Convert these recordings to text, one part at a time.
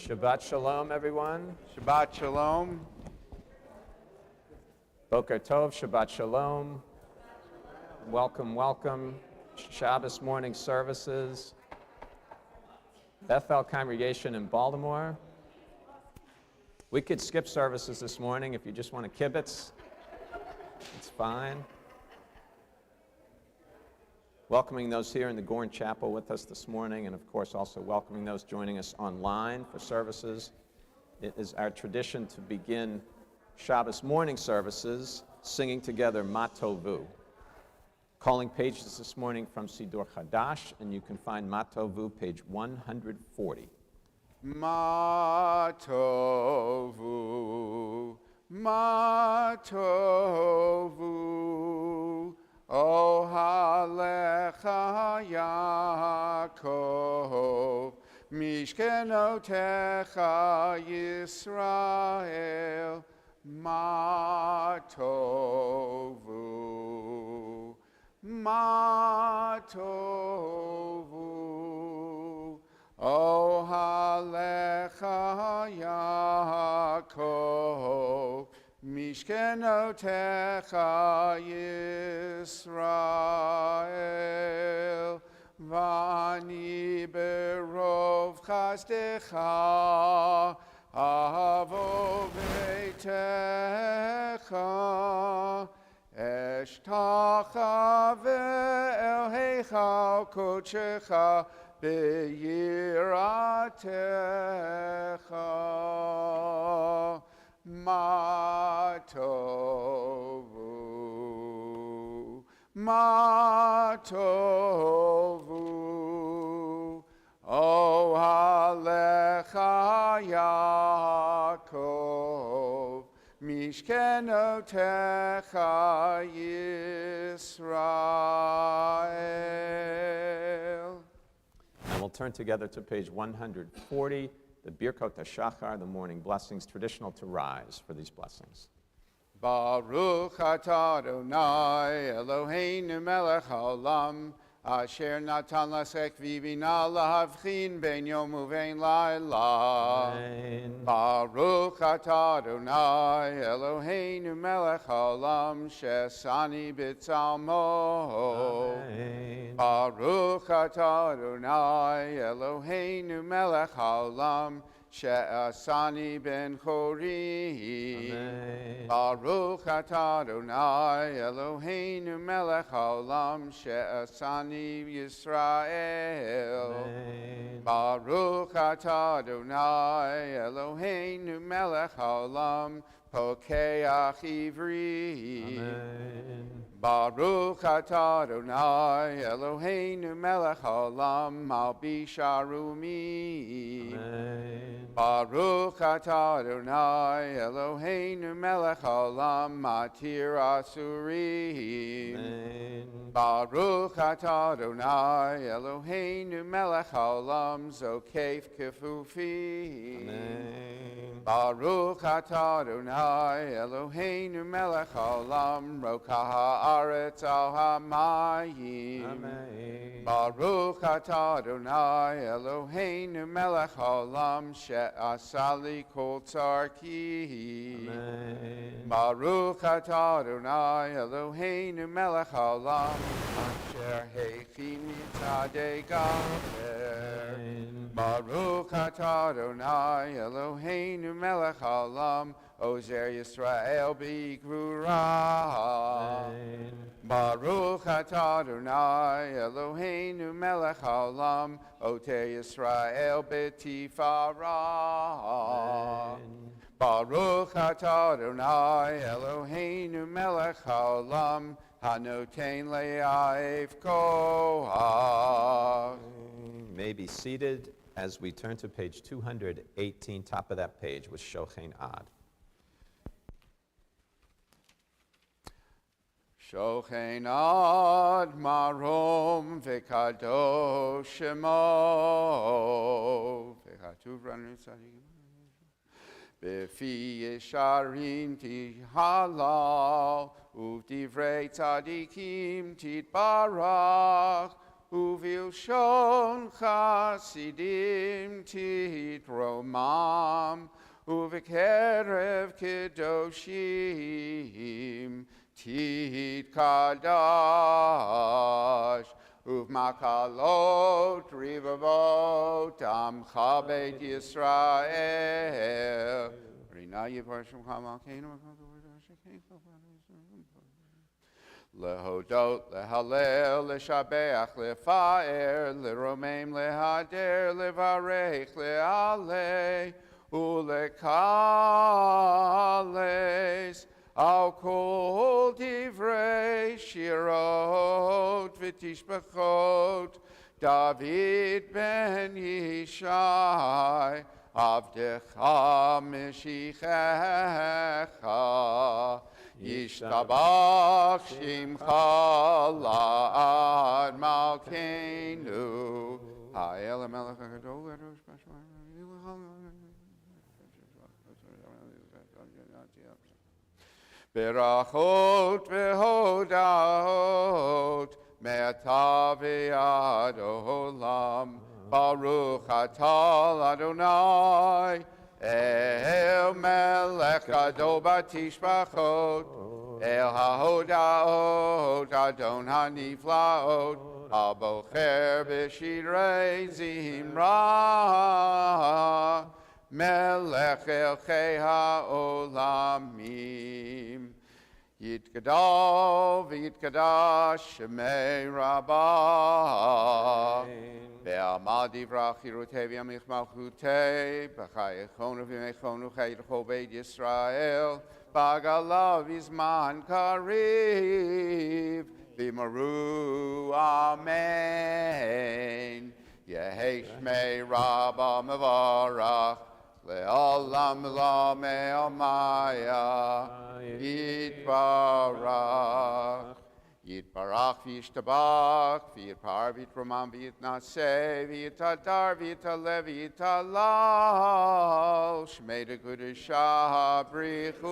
Shabbat Shalom, everyone. Shabbat Shalom. Boker Tov, Shabbat Shalom. Welcome, welcome. Shabbos morning services. Bethel congregation in Baltimore. We could skip services this morning if you just want to kibitz. It's fine. Welcoming those here in the Gorn Chapel with us this morning, and of course also welcoming those joining us online for services. It is our tradition to begin Shabbos morning services singing together Ma Tovu. Calling pages this morning from Sidur Chadash, and you can find Ma Tovu, page 140. Ma Tovu, Ma Tovu, O Halecha Yaakov, Mishkenotecha Yisrael, Ma Tovu, Ma Tovu, O Halecha Yaakov, Mishkenotecha Yisrael, Vani berov chasdecha, avo veitecha, Eshtacha ve'elhecha kochecha be'yiratecha. Ma Tovu, Ma Tovu, O Halecha Yaakov, Mishkenotecha Yisrael. And we'll turn together to page 140. The Birkot HaShachar, the morning blessings, traditional to rise for these blessings. Baruch atah Adonai Eloheinu melech haolam, asher natan lasek v'bina lahavchin ben yom uvein laila. Baruch atah Adonai Eloheinu melech haolam, shesani b'tzalmo. Baruch atah Adonai Eloheinu melech haolam, she'asani ben chori. Baruch atah Adonai Eloheinu melech haolam, she'asani Yisrael. Baruch atah Adonai Eloheinu melech haolam, pokeach ivri. Baruch atah Adonai Eloheinu melech haolam, malbish arumi. Baruch atah Adonai Eloheinu melech haolam, matir asurim. Baruch atah Adonai Eloheinu melech haolam, zokef kefufi. Baruch atah Adonai Eloheinu melech haolam, rokah haaretz al hamayim. Baruch atah Adonai Eloheinu melech haolam, she'asali kol tzarki. Baruch atah Adonai Eloheinu melech haolam, asher heichi mitzadei gaber. Baruch atah Adonai Eloheinu melech haolam, ozer Yisrael b'gvura. Baruch atah Adonai Eloheinu melech haolam, oter Yisrael b'tifara. Baruch atah Adonai Eloheinu melech haolam, hanoten le'aif koach. May be seated as we turn to page 218, top of that page with Shochein Ad. Shochein ad marom v'kadosh shemo v'chatuv ranu tzadikim b'fi yesharim tihalal uvdivrei tzadikim titbarach ובלשון חסידים תתרומם, ובקרב קדושים תתקדש, ובמקהלות רבבות עמך בית ישראל. רינה יבר שמך מלכנו להודות, להלל, לשבח, לפאר, לרומם, להדר, לברך, לעלה ולקלס על כל דברי שירות ותשבחות דוד בן ישי עבדך משיחך ישתבח שמך לעד מלכנו האל המלך הגדול ברכות והודאות מעתה ועד עולם ברוך אתה אדוני אל מלך גדול בתשבחות אל ההודעות אדון הנפלאות הבוחר בשירי זמרה מלך אלכי העולמים יתגדל ויתקדש שמי רבה בעמל דברך חירותי וימליך מלכותי בחייכון ובימיכון וחיי לכל בית ישראל בגלה בזמן קריב ואמרו אמן יהי שמי רבה מבורך לעולם לעמי עמיה יתברך יתברך וישתבח ויתפאר ויתרומם ויתנשא ויתהדר ויתעלה ויתהלל שמי דקדושה בריחו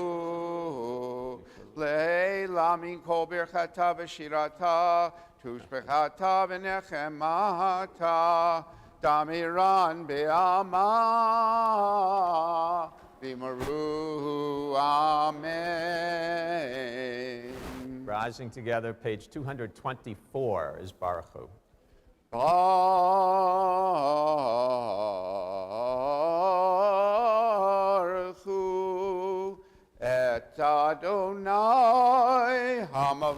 לעילא מן כל ברכתה ושירתה תושבחתה ונחמתה דמירן בעלמא ואמרו amen. Rising together, page 224 is Baruch Hu. Baruch Hu et Adonai hamavorach.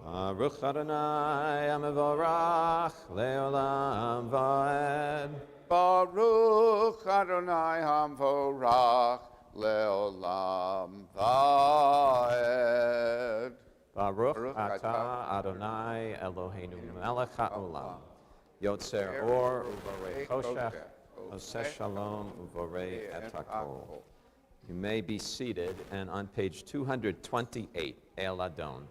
Baruch Adonai Hamavorach Leolam Vaed. Baruch Adonai hamavorach Leolam vaed. Baruch Atah Adonai Eloheinu Melech HaOlam Yotzer Or Uvorei Choshech Oseh Shalom Uvorei Et HaKol. You may be seated, and on page 228, El Adon.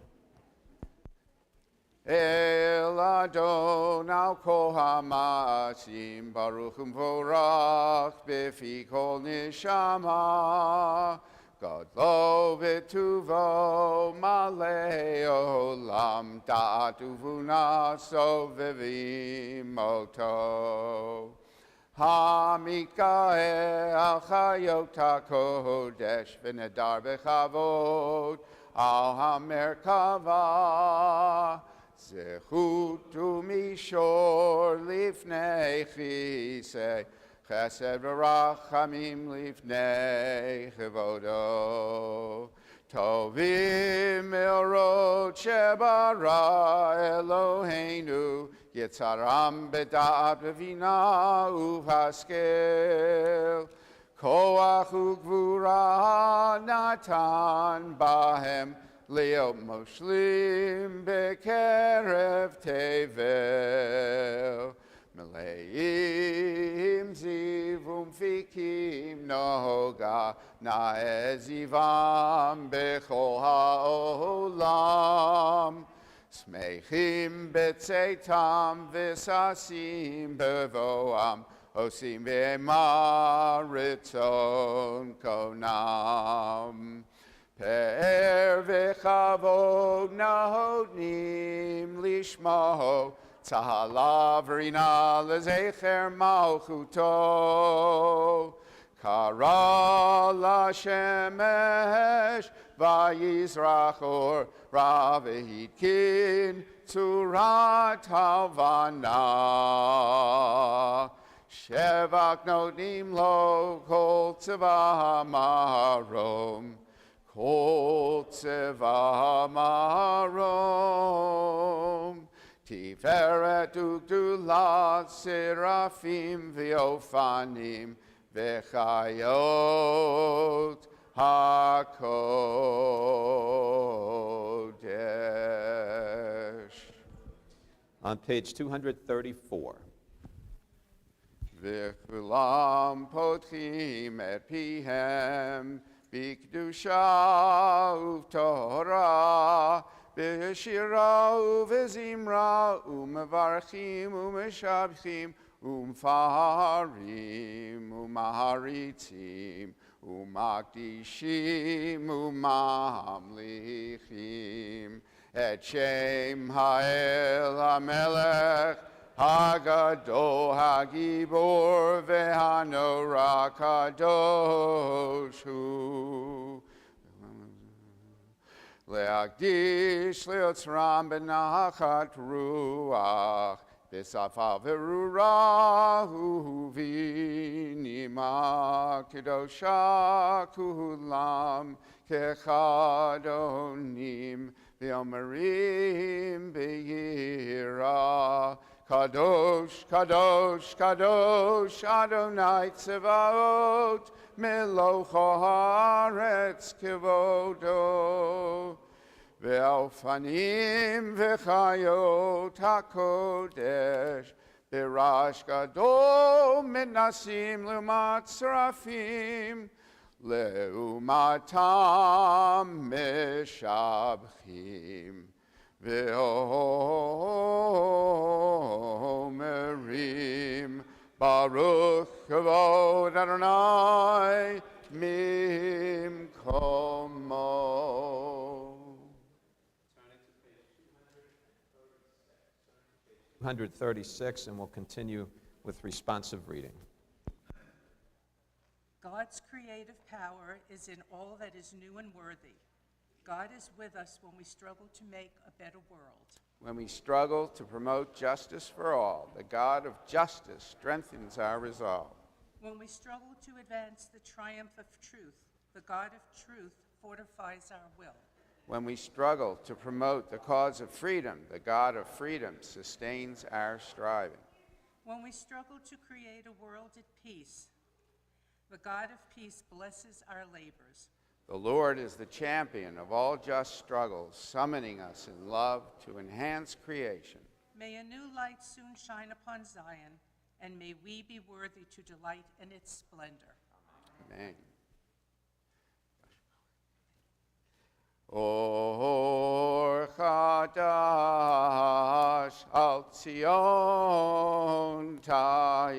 El Adon al kol hamasim baruch umvorach befi kol nishama gadlo v'tuvo malei olam da'at uvuna sovevim oto hamikael al chayot hakodesh v'nedar b'chavod al hamerkava זכות ומישור לפני כיסא, חסד ורחמים לפני כבודו. טובים מאורות שברא אלוהינו, יצרם בדעת ובינה ובהשכל. כוח וגבורה נתן בהם, להיות מושלים בקרב תבל, מלאים זיו ומפיקים נוגה, נאה זיוום בכל העולם. שמחים בצאתם וששים בבואם, עושים בהמה רצון קונם. פאר וכבוד נותנים לשמו, צהלה ורינה לזכר מלכותו. קרא לשמש ויזרח אור, רע והתקין צורת הלבנה. שבח נותנים לו כל צבא המרום, כל צבא המרום. תפארת וגדולה, שרפים ואופנים, וחיות הקודש. On page 234. וכולם פותחים את פיהם בקדושה ובתורה, בשירה ובזמרה, ומברכים ומשבחים ומפארים ומעריצים ומקדישים וממליכים את שם האל המלך הגדול, הגיבור והנורא, קדוש הוא. להקדיש ליוצרם בנחת רוח, בשפה ברורה ובנימה קדושה, כולם כאחד עונים ואומרים ביראה, קדוש, קדוש, קדוש, אדוני צבאות, מלוך הארץ כבודו. והאופנים וחיות הקודש ברעש גדול מנסים לעומת שרפים, לעומתם משבחים ואומרים, ברוך כבוד אדוני ממקומו. 236, and we'll continue with responsive reading. God's creative power is in all that is new and worthy. God is with us when we struggle to make a better world. When we struggle to promote justice for all, the God of justice strengthens our resolve. When we struggle to advance the triumph of truth, the God of truth fortifies our will. When we struggle to promote the cause of freedom, the God of freedom sustains our striving. When we struggle to create a world at peace, the God of peace blesses our labors. The Lord is the champion of all just struggles, summoning us in love to enhance creation. May a new light soon shine upon Zion, and may we be worthy to delight in its splendor. Amen. Or chadash al Zion ta'ir,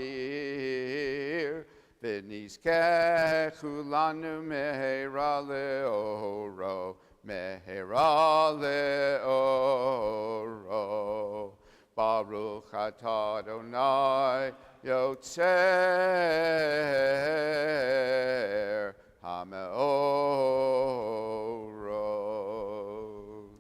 v'nizkechu lanu mehera leoro, mehera leoro. Baruch atah Adonai yotzer hameorot.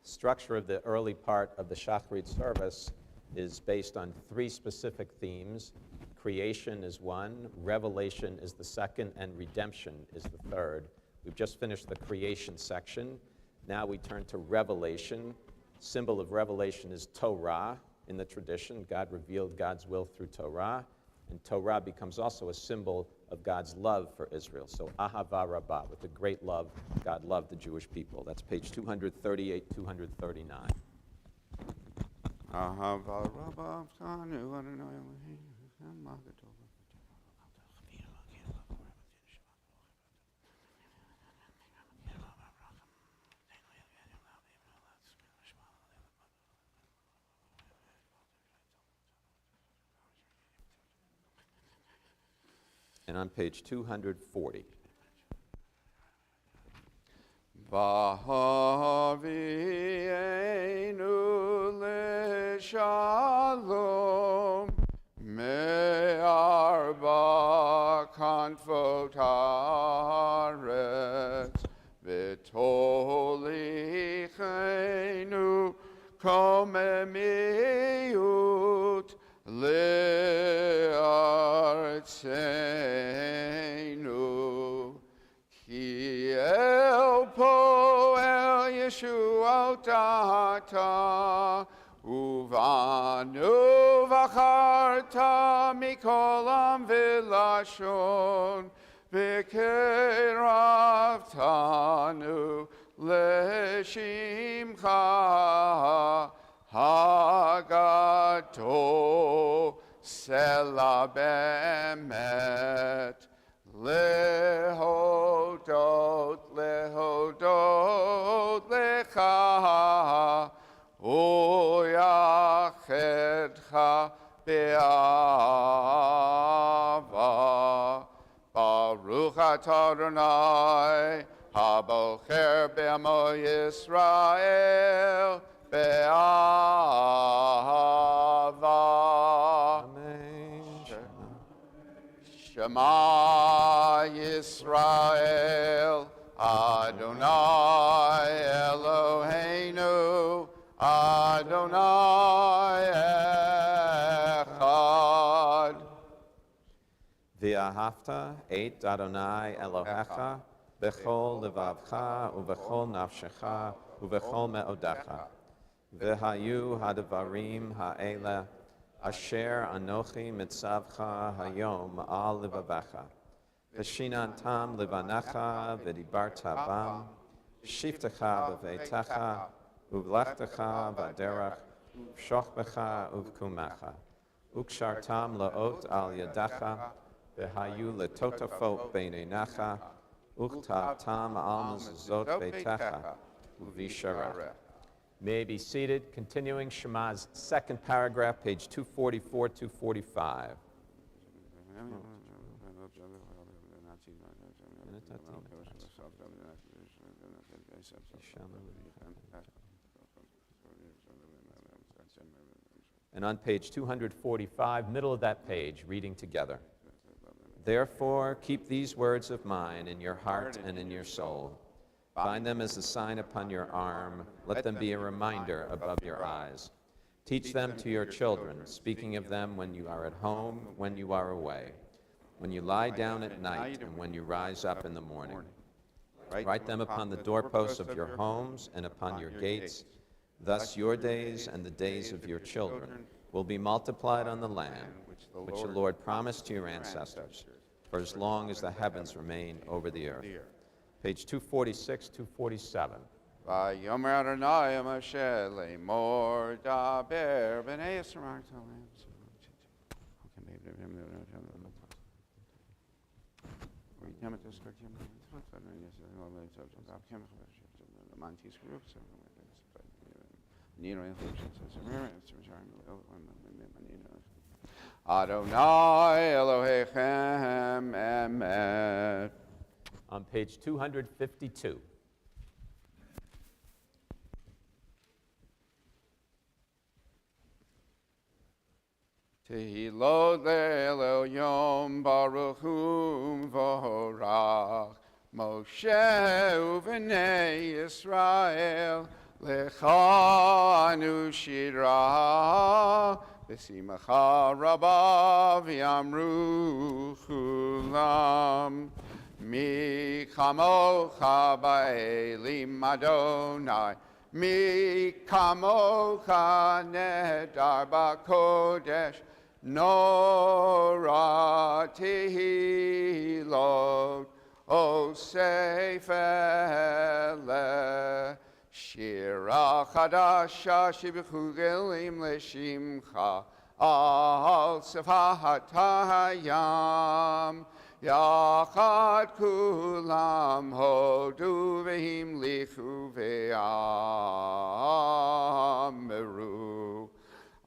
Structure of the early part of the Shacharit service is based on three specific themes. Creation is one, revelation is the second, and redemption is the third. We've just finished the creation section. Now we turn to revelation. Symbol of revelation is Torah in the tradition. God revealed God's will through Torah, and Torah becomes also a symbol of God's love for Israel. So Ahava Rabbah, with the great love, God loved the Jewish people. That's page 238, 239. Ahava Rabbah Tzanu Adonai Elohim Magadol. And on page 240. V'havienu l'shalom me'arba kanfot haaretz v'tolichenu komemiut le'artzeinu ki el poel Yeshuot ata uvanu v'acharta mikolam v'lashon v'keravtanu l'shimcha hagadol sela be'emet lehodot lecha uyachedcha be'ava Baruch atah Adonai habocher be'amo Yisrael be'ava Amen. Shema Yisrael, Adonai Eloheinu, Adonai Echad. V'ahavta et Adonai Elohecha b'chol levavcha u'b'chol nafshecha u'b'chol me'odecha. V'hayu hadvarim ha'ele asher anochi mitzavcha hayom al levavecha. V'shinantam levanecha v'dibarta bam. Shiftecha b'veitecha uvlechtecha v'derech v'shochbecha uvkumecha. Ukshartam laot al yadecha v'hayu letotafot beinenecha uchtatam al mezuzot beitecha uvisharech. May be seated. Continuing Shema's second paragraph, page 244, 245. And on page 245, middle of that page, reading together. Therefore, keep these words of mine in your heart and in your soul. Bind them as a sign upon your arm. Let them be a reminder above your eyes. Teach them to your children, speaking of them when you are at home, when you are away, when you lie down at night, and when you rise up in the morning. Write them upon the doorposts of your homes and upon your gates. Thus your days and the days of your children will be multiplied on the land, which the Lord promised to your ancestors, for as long as the heavens remain over the earth. Page 246, 247. Vayomer Adonai Moshe lemor daber b'nei Yisrael. Adonai Elohechem emet. On page 252. Tehilot le'el yom baruch hu v'horach Moshe u'vnei Yisrael lecha anu shira v'simcha rabba v'yamru chulam mi kamocha ba'elim Adonai mi kamocha nedar ba'kodesh Nora tehilot o seifele shira chadasha shibichugelim leshimcha al sefahat hayam yachad kulam hodu vehim lichu ve'ameru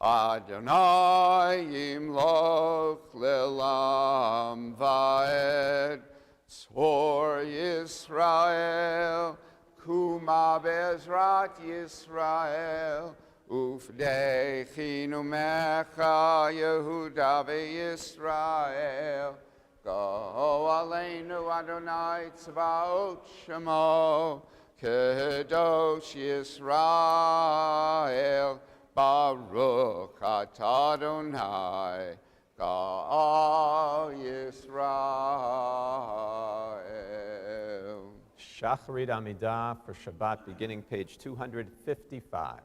Adonai yimloch le'lam va'ed Tzor Yisrael, ma bezrat Yisrael. Ufdechinu mecha Yehuda veYisrael. Go aleinu Adonai tzvaot shemo. Kedosh Yisrael. Baruch atah Adonai. Gal Yisrael. Shacharit Amidah for Shabbat, beginning page 255.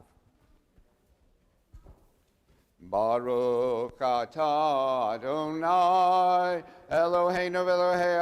Baruch atah Adonai, Eloheinu v'Elohei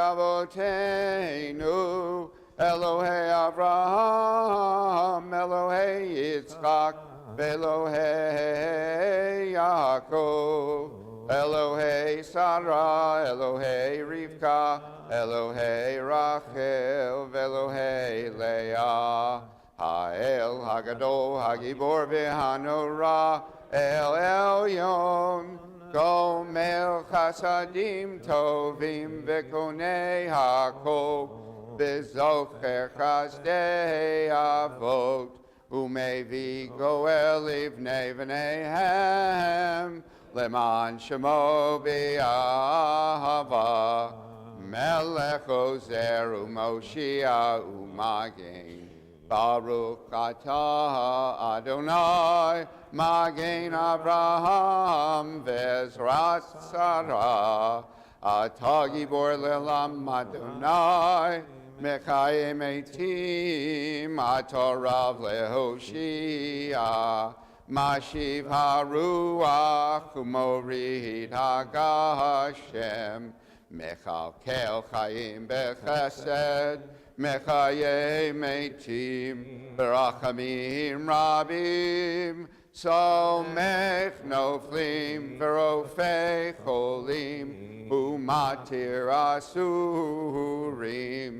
avoteinu, Elohei Avraham, Elohei Yitzchak, v'Elohei Yaakov, Elohei Sarah, Elohei Rivka, Elohei Rachel, v'Elohei Leah, Ha'el Hagadol, Hagibor v'Hanorah, El Elyon, Gomel Chasadim Tovim V'Konei Hakol, V'Zocher Chazdei Avot, Umevi Goel Livnei V'Neihem, Leman Shemo B'Ahava, Melech Ozer U'Moshia U'Magen, Baruch atah Adonai, Magen Avraham Vezrat Sarah, Atah Gibor Lelam Adonai, Mechayim Eitim, Atah Rav Lehoshia, Mashiv HaRuach, Umorid HaGashem, Mechalkel Chaim Bechesed, Mechayim Eitim, Berachamim Rabim, Somech Noflim, Verofei Cholim, Umatir Asurim,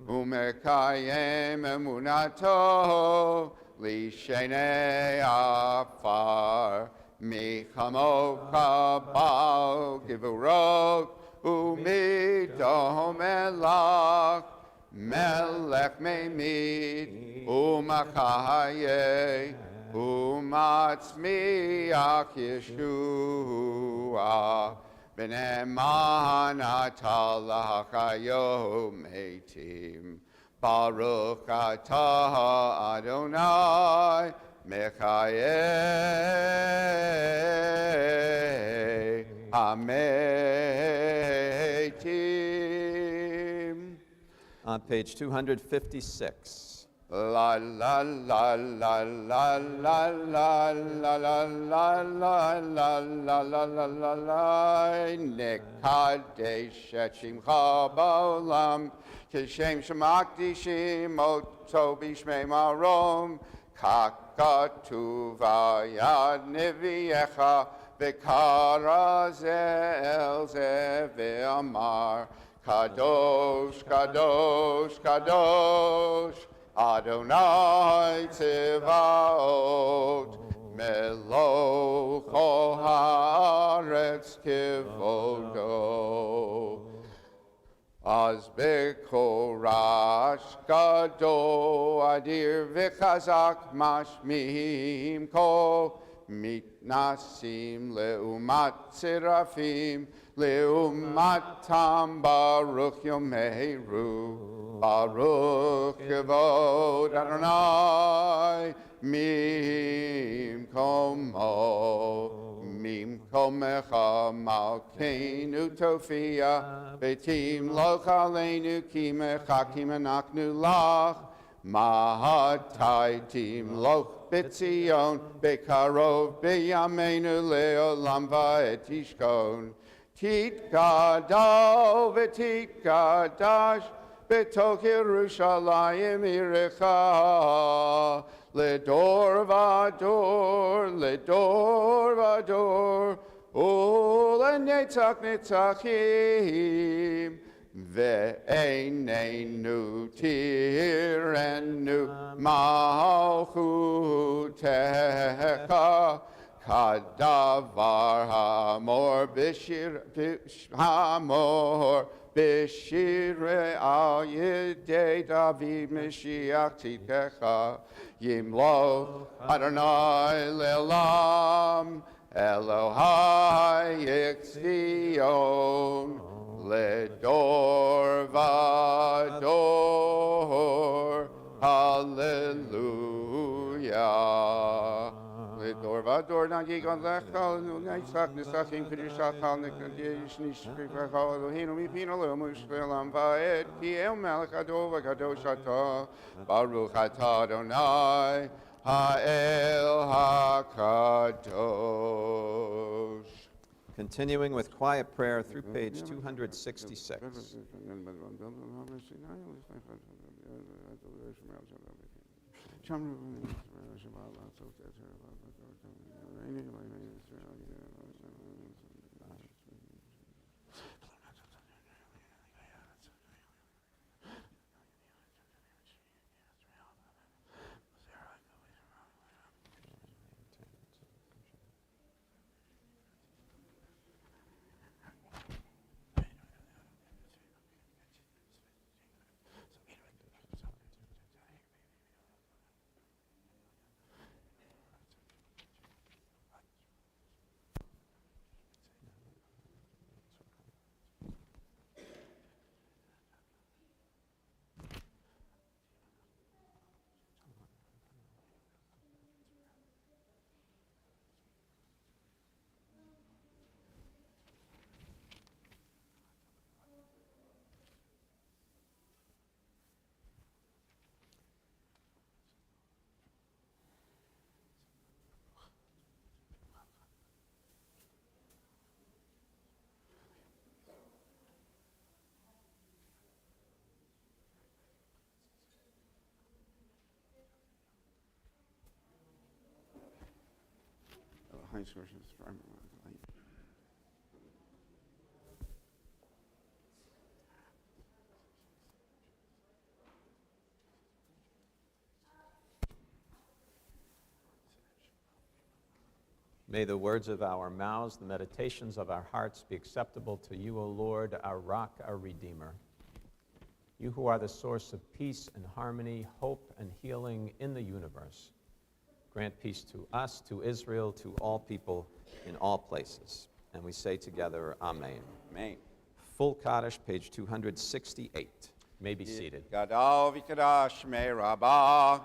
Umekayim Emunato, Lishenei Afar, Michamo Kabal Givurot, Umidom Elach, Melech Meimid, Umachaye, Umatzmiach Yeshua, B'ne'eman atalach hayom eitim, Baruch atah Adonai, Mechayei Ametim. On page 256. La la la la la la la la la la la la la la la la Nekadesh et Shimcha ba'olam Kishem shemakdishim oto b'shmei marom Kakatuv yad neviecha V'kara el ze ve'amar Kadosh, Kadosh, Kadosh Adonai Tzevaot, Meloch kol haaretz kivodo. Az bechol rash gadol adir v'chazak mashmim kol mitnasim leumat serafim leumatam baruch yomeru. Baruch Kevod Adonai Mim komecha malkeinu tofia Betim loch aleinu kimecha kimenaknu lach Mahataitim loch betzion Bekarov beyamenu leolam va'etishkon Tit gadol v'tit gadash B'tok Yerushalayim Irecha, Ledor Vador, Ledor Vador, Ulenetzach Netzachim, Ve'einenu Tirenu Malchutecha, Kadavar Hamor Bishir Hamor, B'shirei al yidei David Mashiach tzidkecha Yimlo Adonai le'olam Elohai Yitzvion Ledor vador Hallelujah Ledor vador na yigon lechal Neitzach nisachim kedushat hal nekadish nishkrifach Elohim mipin alomush le'olam va'ed Ki el melech adov v'kadosh ata Baruch ata Adonai Ha'el HaKadosh. Continuing with quiet prayer through page 266. May the words of our mouths, the meditations of our hearts be acceptable to you, O Lord, our rock, our Redeemer. You who are the source of peace and harmony, hope and healing in the universe. Grant peace to us, to Israel, to all people in all places. And we say together, Amen. Amen. Full Kaddish, page 268. You may be seated. Gadol v'kadash me rabbah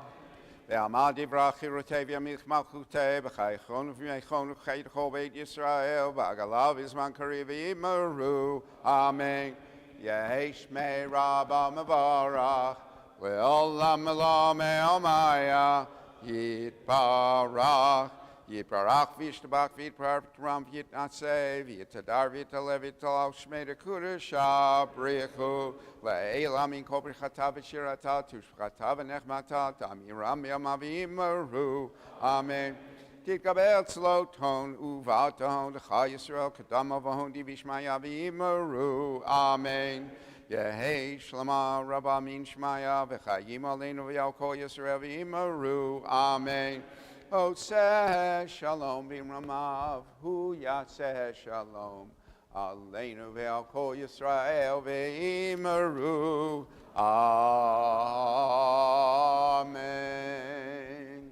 ve'amad yivrach chirutei v'yamich malchutei b'chaychon v'yechon v'chaychol beit Yisrael v'agalav izman kari v'imaru. Amen. Yehesh me rabbah mevarach le'olam elam me'omaya yitbarach Yitbarach v'yishtabach v'yitbarach v'yitram v'yitnatzeh v'yitadar v'yitalev v'yitalal shmei dekudesha brichu le'elam min kol brichata v'shirata tushchata v'nechmata tamiram yama v'imaru. Amen. Titkabel tzloton uvaton l'cha Yisrael kadam avahon divishmaya v'imaru. Amen. Yehei shlama rabba min shmaya v'chayim aleinu v'yal kol Yisrael v'imaru. Amen. Oseh shalom b'ramav, hu yatzeh shalom, aleinu ve'al kol Yisrael ve'imaru. Amen.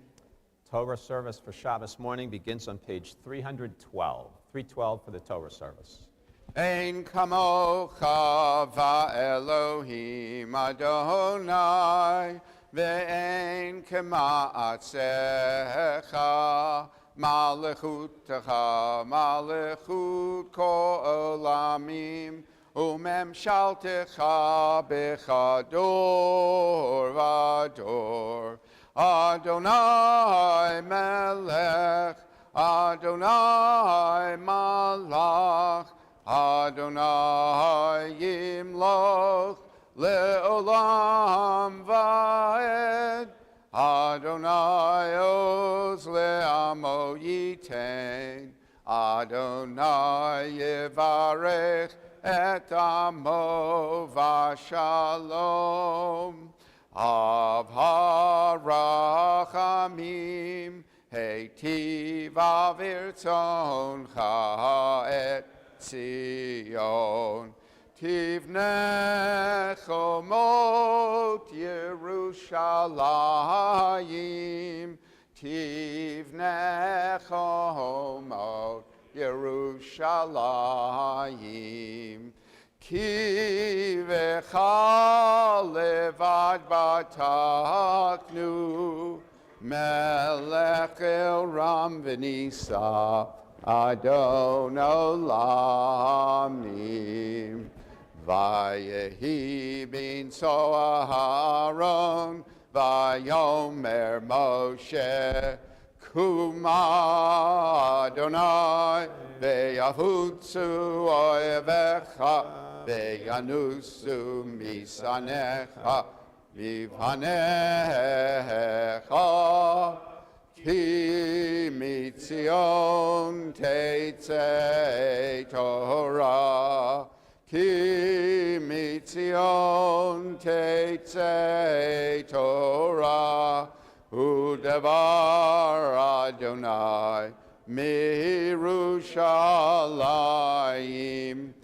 Torah service for Shabbos morning begins on page 312. 312 for the Torah service. Ein kamocha va'elohim Adonai, Ve'en kema'atzecha malechutecha malechut kol olamim umemshaltecha bechador vador. Adonai melech, Adonai malach, Adonai yimloch le'olam va'ed. Adonai oz le'amo yitein. Adonai yevarech et amo v'shalom. Av harachamim heitiv avirtzoncha et Zion. Tivnei chomot Yerushalayim, Tivnei chomot Yerushalayim, Ki v'cha levad bataknu, Melech el ram v'nisa, Adon olamim. Vayehi bin Aharon, Vayomer Moshe, Kuma Adonai, Veyahutsu oevecha, Veyanusu misanecha, Vivhanecha, Ki mitzion teitzei Torah, Ki mitzion teitzei Torah, udevar Adonai miYerushalayim,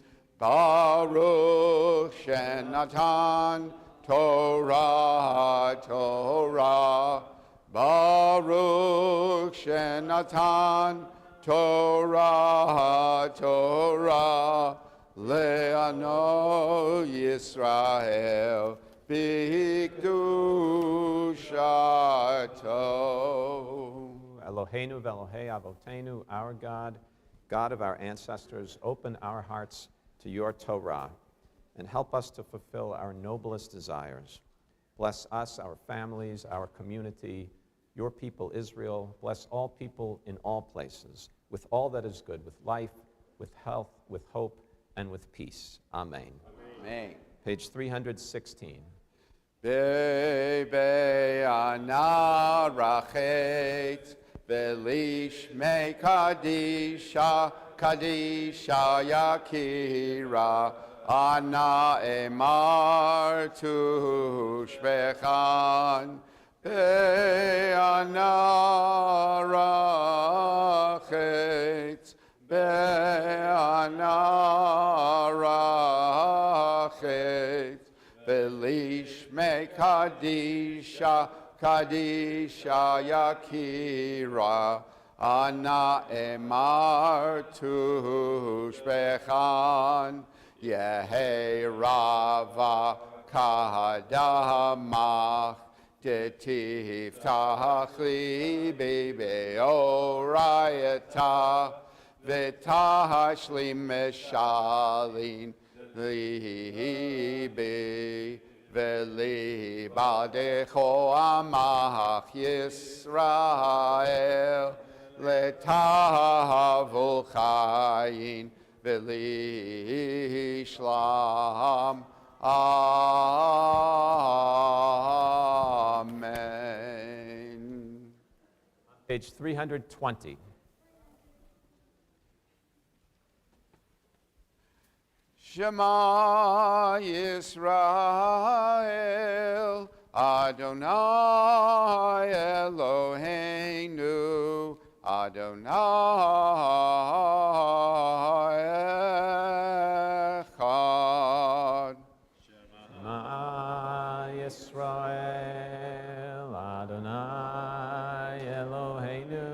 Baruch shenatan Torah, Baruch shenatan Torah, Le'ano Yisrael b'kdushato. Eloheinu v'Elohei Avotenu, our God, God of our ancestors, open our hearts to your Torah and help us to fulfill our noblest desires. Bless us, our families, our community, your people Israel. Bless all people in all places, with all that is good, with life, with health, with hope, and with peace. Amen. Amen. Page 316. Bebe ana rachet velish me kadisha yakira ana emar tu shbechan be ana rachet be ana rachet velish me kadisha yakira ana emar tu shbechan yehe rava kadamach tetiftach libi beorayata v'tahashli meshalin libi v'libadecho amach Yisrael letahavu chayin v'lishlam. Amen. Page 320. Shema Yisrael, Adonai Eloheinu, Adonai Echad. Shema Yisrael, Adonai Eloheinu,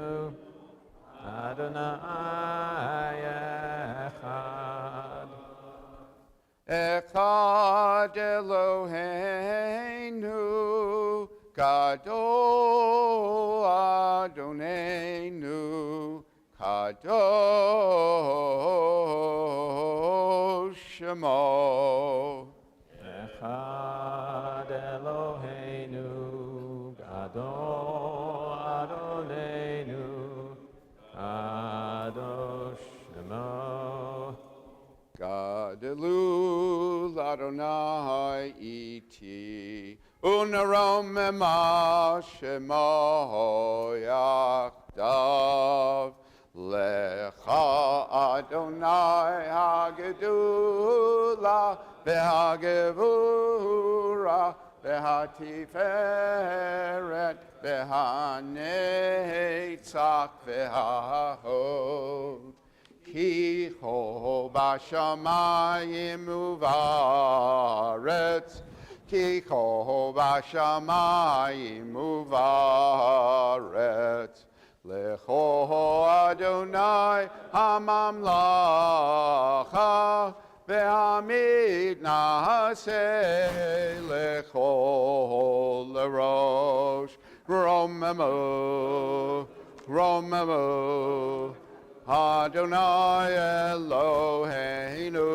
Adonai Echad. Echad Eloheinu, Gadol Adonenu, Kadosh Shemo. Echad Eloheinu, Gadol Adonenu, Kadosh Shemo. Gadelul Adonai iti, unarom ema shemo yachdav, lecha Adonai hagedula, v'hagevura, v'hatiferet, v'hanetzach, v'hahod. Ki ho bashamayim uvaretz. Ki ho bashamayim uvaretz. Lecho Adonai hamamlacha ve'amid nahaseh lecho lerosh romemu romemu Adonai Eloheinu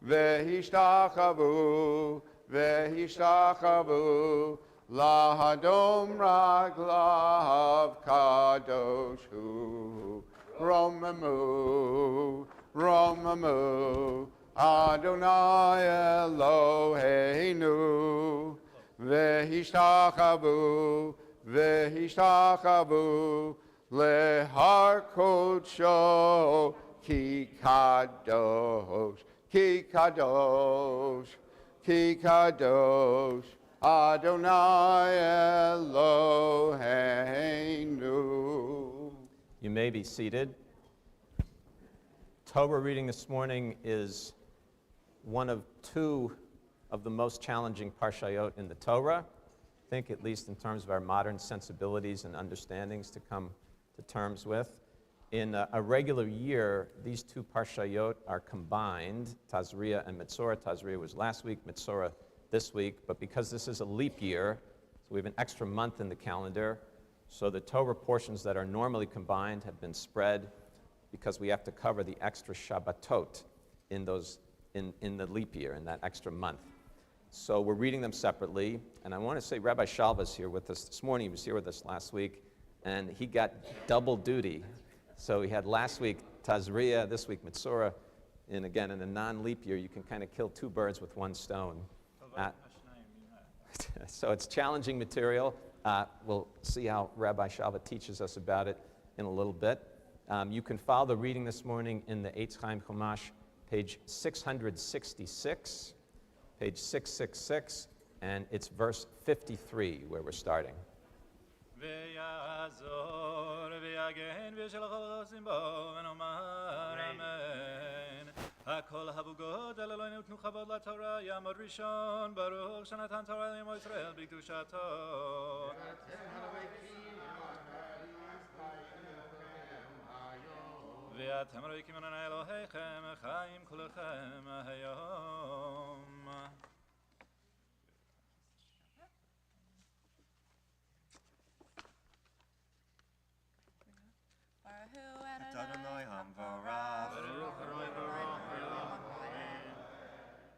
ve'hishtakavu ve'hishtakavu Lahadom raglav kadosh hu Romemu, Romemu Adonai Eloheinu Vehishtachavu, Vehishtachavu Lehar Kodsho Ki Kadosh, Ki Kadosh, Ki Kadosh Adonai Eloheinu. You may be seated. Torah reading this morning is one of two of the most challenging parshayot in the Torah. I think, at least in terms of our modern sensibilities and understandings to come to terms with. In a regular year, these two parshayot are combined, Tazria and Metzorah. Tazria was last week, Metzorah this week, but because this is a leap year, so we have an extra month in the calendar, so the Torah portions that are normally combined have been spread because we have to cover the extra Shabbatot in the leap year, in that extra month. So we're reading them separately, and I want to say Rabbi Shalva's here with us this morning. He was here with us last week, and he got double duty. So he had last week Tazria, this week Metzorah, and again, in a non-leap year, you can kind of kill two birds with one stone. So it's challenging material. We'll see how Rabbi Shalva teaches us about it in a little bit. You can follow the reading this morning in the Eitz Chaim Chumash, page 666, page 666, and it's verse 53 where we're starting. הכל הבו גודל אלוהינו תנו כבוד לתורה יעמוד ראשון ברוך שנתן תורה לעמו ישראל בקדושתו ואתם רואים אדוני אלוהיכם חיים כולכם היום Adonai Hamvarach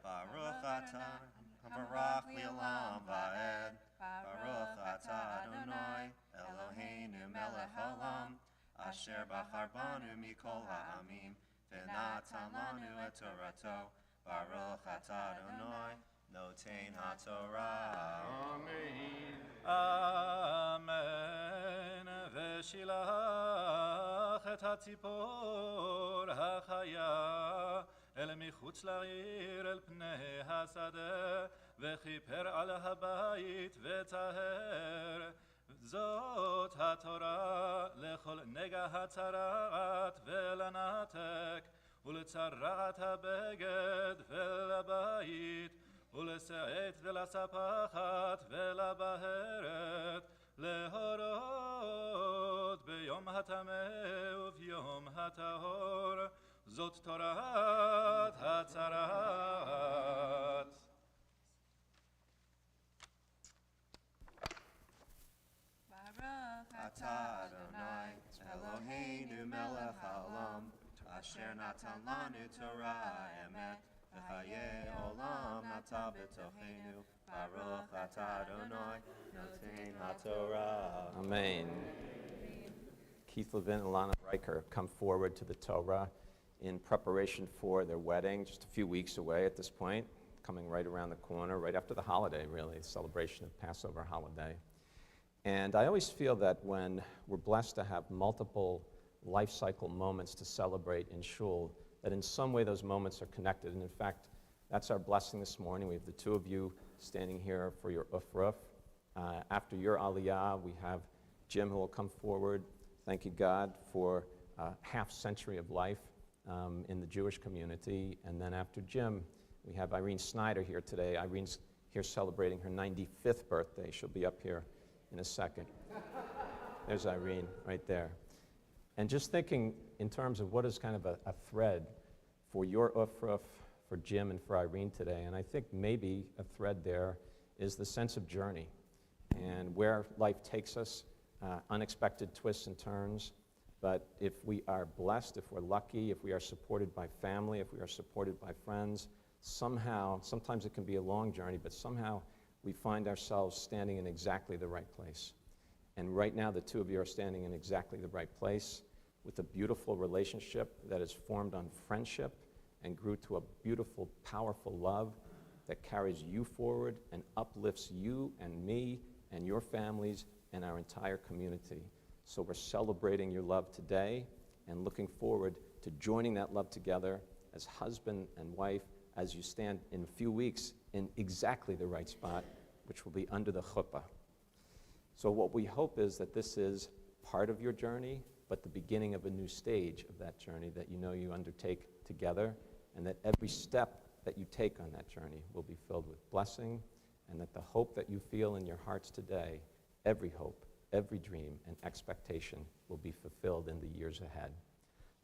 Baruch Atah Hamvarach Li'olam Va'ed Baruch Atah Adonai Eloheinu Melech Haolam Asher Bachar Banu Mikol Ha'amim V'natan Lanu Et Torato Baruch Atah Adonai Notein HaTorah Amen ושילח את הציפור החיה אל מחוץ לעיר אל פני השדה וכיפר על הבית וטהר זאת התורה לכל נגע הצרעת ולנתק ולצרעת הבגד ולבית ולשאת ולספחת ולבהרת להורות ביום הטמא וביום הטהור זאת תורת הצרת Baruch Atah Adonai Eloheinu Melech Haolam Asher natan lanu Torah emet v'chayei olam nata b'tochenu Baruch Atah Adonai Notein HaTorah Amen. Keith Levin and Alana Riker come forward to the Torah in preparation for their wedding, just a few weeks away at this point, coming right around the corner, right after the holiday, really, the celebration of Passover holiday. And I always feel that when we're blessed to have multiple life cycle moments to celebrate in shul, that in some way those moments are connected. And in fact, that's our blessing this morning. We have the two of you standing here for your ufruf. After your aliyah, we have Jim who will come forward. Thank you, God, for a half century of life in the Jewish community. And then after Jim, we have Irene Snyder here today. Irene's here celebrating her 95th birthday. She'll be up here in a second. There's Irene right there. And just thinking in terms of what is kind of a thread for your Ufruf, for Jim, and for Irene today, and I think maybe a thread there is the sense of journey and where life takes us, unexpected twists and turns. But if we are blessed, if we're lucky, if we are supported by family, if we are supported by friends, somehow, sometimes it can be a long journey, but somehow we find ourselves standing in exactly the right place. And right now, the two of you are standing in exactly the right place with a beautiful relationship that is formed on friendship and grew to a beautiful, powerful love that carries you forward and uplifts you and me and your families and our entire community. So we're celebrating your love today and looking forward to joining that love together as husband and wife as you stand in a few weeks in exactly the right spot, which will be under the chuppah. So what we hope is that this is part of your journey, but the beginning of a new stage of that journey that you know you undertake together, and that every step that you take on that journey will be filled with blessing, and that the hope that you feel in your hearts today, every hope, every dream and expectation will be fulfilled in the years ahead.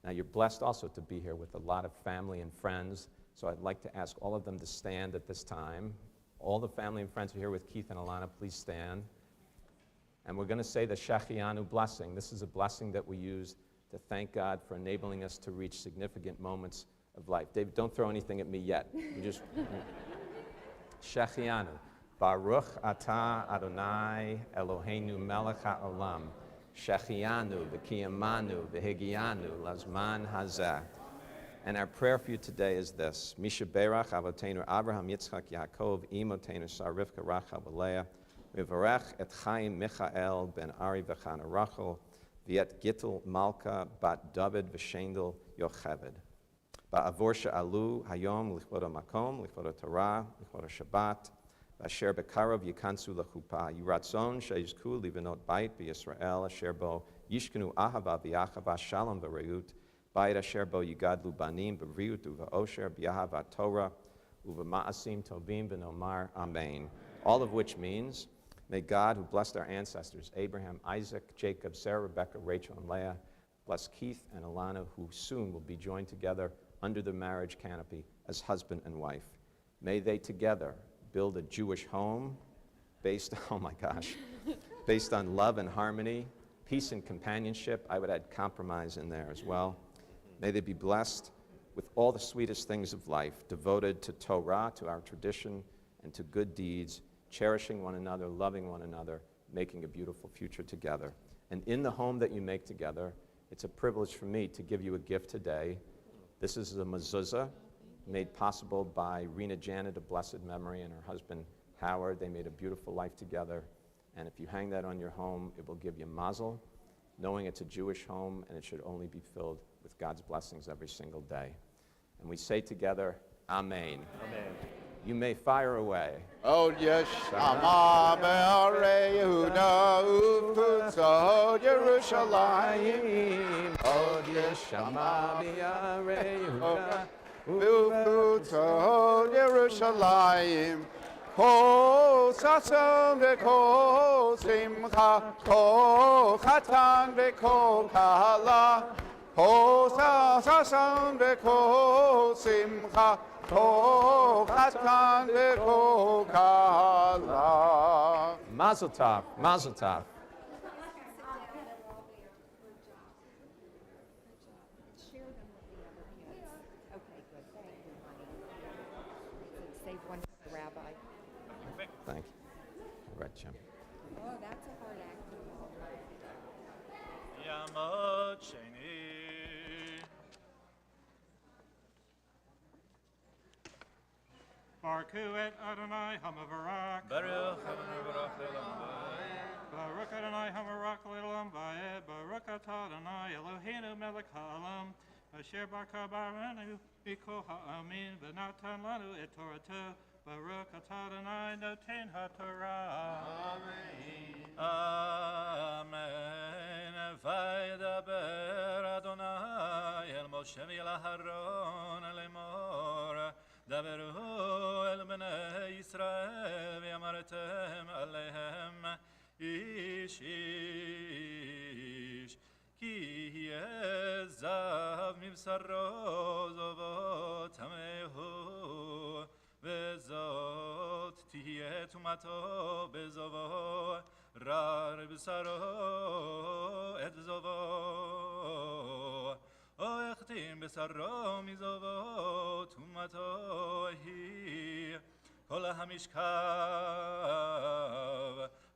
Now you're blessed also to be here with a lot of family and friends, so I'd like to ask all of them to stand at this time. All the family and friends who are here with Keith and Alana, please stand. And we're going to say the Shechianu blessing. This is a blessing that we use to thank God for enabling us to reach significant moments of life. David, don't throw anything at me yet. You just Shechianu. Baruch atah Adonai Eloheinu melech ha'olam. Shechianu v'kiyamanu v'higianu lazman hazeh. And our prayer for you today is this. Misha berach avotenu Abraham, Yitzchak, Yaakov, imotenu Sarah, Rivka, Rachel, Leah. Vivarech et Chaim Michael ben Ari v'Chana Rachel, v'et Gittel Malka bat David v'Shendel Yocheved. Ba'avor she'alu hayom lichvod ha'makom, lichvod ha'Torah, lichvod ha'Shabbat, v'asher bekarov yikansu l'chuppah. Yiratzon she'yizku livenot bait b'Yisrael, asher bo yishkenu ahava v'yachava shalom v'reut, bait asher bo yigadlu banim b'riut uva'osher b'yahavat Torah, uva'ma'asim tovim v'nomar amen. All of which means, may God, who blessed our ancestors, Abraham, Isaac, Jacob, Sarah, Rebecca, Rachel, and Leah, bless Keith and Alana, who soon will be joined together under the marriage canopy as husband and wife. May they together build a Jewish home based, oh my gosh, based on love and harmony, peace and companionship. I would add compromise in there as well. May they be blessed with all the sweetest things of life, devoted to Torah, to our tradition, and to good deeds, cherishing one another, loving one another, making a beautiful future together. And in the home that you make together, it's a privilege for me to give you a gift today. This is a mezuzah made possible by Rena Janet of blessed memory and her husband Howard. They made a beautiful life together. And if you hang that on your home, it will give you mazel, knowing it's a Jewish home and it should only be filled with God's blessings every single day. And we say together, Amen. Amen. You may fire away. Oh yes, Shama Be'arei Yehuda U'Putzot Yerushalayim. Oh yes, Shama B'yarei Yehuda U'Putzot Yerushalayim. Kol sason ve'kol simcha, kol chatan ve'kol kala. Kol sason ve'kol simcha, kol chatan ve'kol kala. Mazel tov, mazel tov. Share them with the other kids. Okay, good. Thank you, honey. Save one for the rabbi. Thank you. All right, Jim. Oh, that's a hard act to follow. Yamot Sheni. Baruch et Adonai Hamavarach. Baruch Adonai Baruch Le'olam Va'ed. Baruch Adonai Hamavarach Le'olam Va'ed. Baruch atah Adonai Eloheinu melech ha'olam. Asher barka baranu b'kol ha'amin v'natan lanu et Torato. Baruch atah Adonai noten ha'Torah. Amen. Amen. Vaydaber Adonai משה ואל אהרון לאמור, דברו אל בני ישראל ואמרתם עליהם איש איש, כי יהיה זב מבשרו זובו טמאו, וזאת תהיה טומאתו בזובו, רר בשרו את זובו. או החתים בשרו מזובו, טומאתו היא. כל המשכב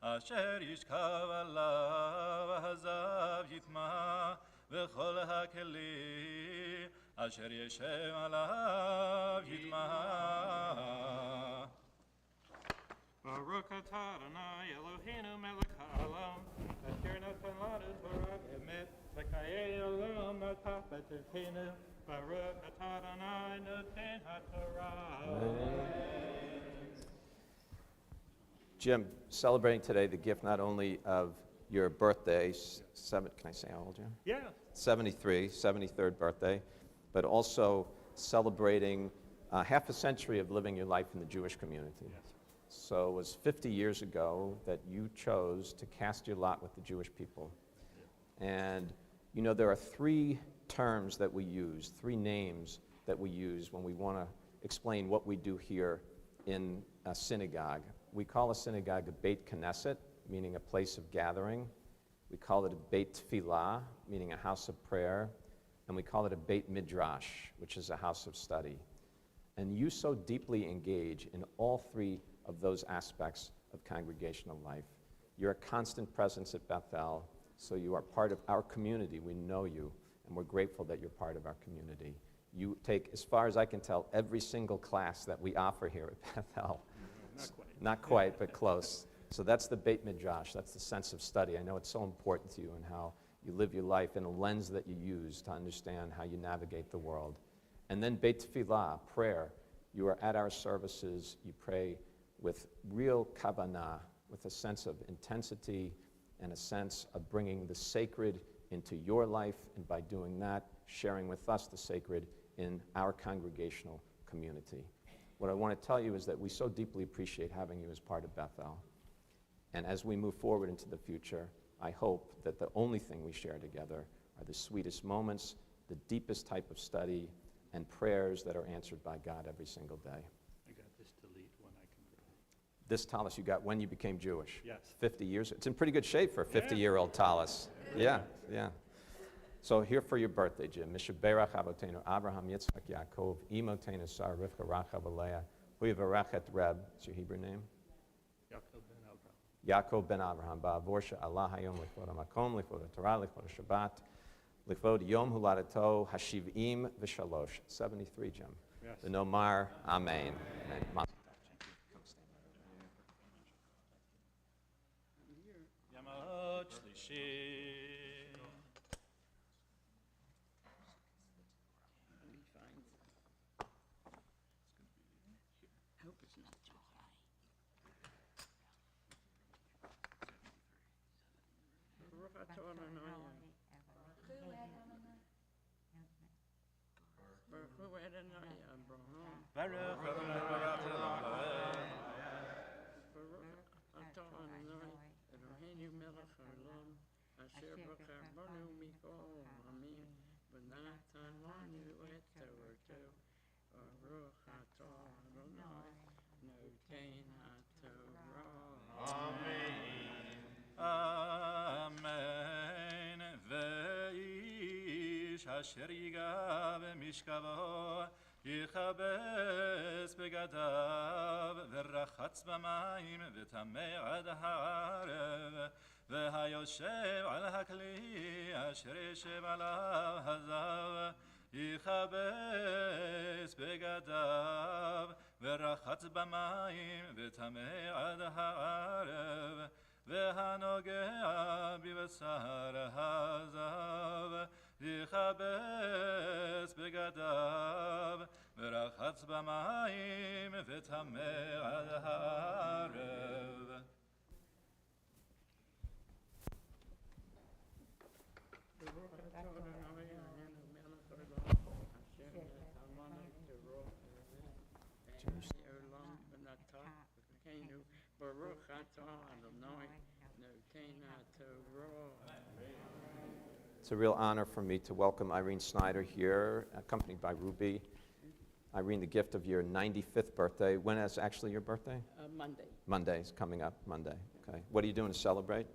אשר ישכב עליו הזב יטמא, וכל הכלי אשר ישב עליו יטמא. Baruch atah Adonai Eloheinu melech haolam, asher natan lanu Torah emet, v'chayei olam natah b'tefenu. Baruch atah Adonai noten haTorah. Jim, celebrating today the gift not only of your birthday, can I say how old you are? Yeah. 73rd birthday, but also celebrating half a century of living your life in the Jewish community. Yes. So it was 50 years ago that you chose to cast your lot with the Jewish people. And you know, there are three terms that we use, three names that we use when we want to explain what we do here in a synagogue. We call a synagogue a Beit Knesset, meaning a place of gathering. We call it a Beit Tfilah, meaning a house of prayer. And we call it a Beit Midrash, which is a house of study. And you so deeply engage in all three of those aspects of congregational life. You're a constant presence at Bethel, so you are part of our community. We know you, and we're grateful that you're part of our community. You take, as far as I can tell, every single class that we offer here at Bethel. Not quite, but close. So that's the Beit Midrash. That's the sense of study. I know it's so important to you and how you live your life in a lens that you use to understand how you navigate the world. And then Beit Tfilah, prayer. You are at our services. You pray with real kavanah, with a sense of intensity and a sense of bringing the sacred into your life, and by doing that, sharing with us the sacred in our congregational community. What I want to tell you is that we so deeply appreciate having you as part of Bethel. And as we move forward into the future, I hope that the only thing we share together are the sweetest moments, the deepest type of study, and prayers that are answered by God every single day. I got this delete when I can grow. This tallis you got when you became Jewish. Yes. 50 years. It's in pretty good shape for a 50-year-old tallis. Yeah. So here for your birthday, Jim. Mishaberach Avotenu Abraham Yitzchak Yaakov Imotenu Sarah Rivka Rachav Aleah Huyavarachet Reb. It's your Hebrew name? Yaakov ben Abraham. Ba'avorsha Allah Hayom Lichvod HaMakom Lichvod HaTorah Lichvod HaShabbat Lichvod Yom Huladato Hashiv'im V'Shalosh. 73, Jim. Yes. The Nomar. Amen. Amen. Yamot Shlishi. Baruch Adonai Baruch Eloheinu melech haolam, asher bachar banu mikol ha'amim, v'natan lanu et torato. Baruch atah Adonai noten haTorah. Amen. Ve'ish asher yiga b'mishkavo יכבס בגדיו ורחץ במים וטמא עד הערב והיושב על הכלי אשר ישב עליו הזב יכבס בגדיו ורחץ במים וטמא עד הערב והנוגע בבשר הזב יכבס בגדיו ורחץ במים וטמא עד הערב. Baruch atah Adonai Eloheinu melech haolam, Eloheinu, Baruch atah Adonai, Notena Torah. It's a real honor for me to welcome Irene Snyder here, accompanied by Ruby. Irene, the gift of your 95th birthday. When is actually your birthday? Monday. Monday's coming up, Monday. Okay. What are you doing to celebrate?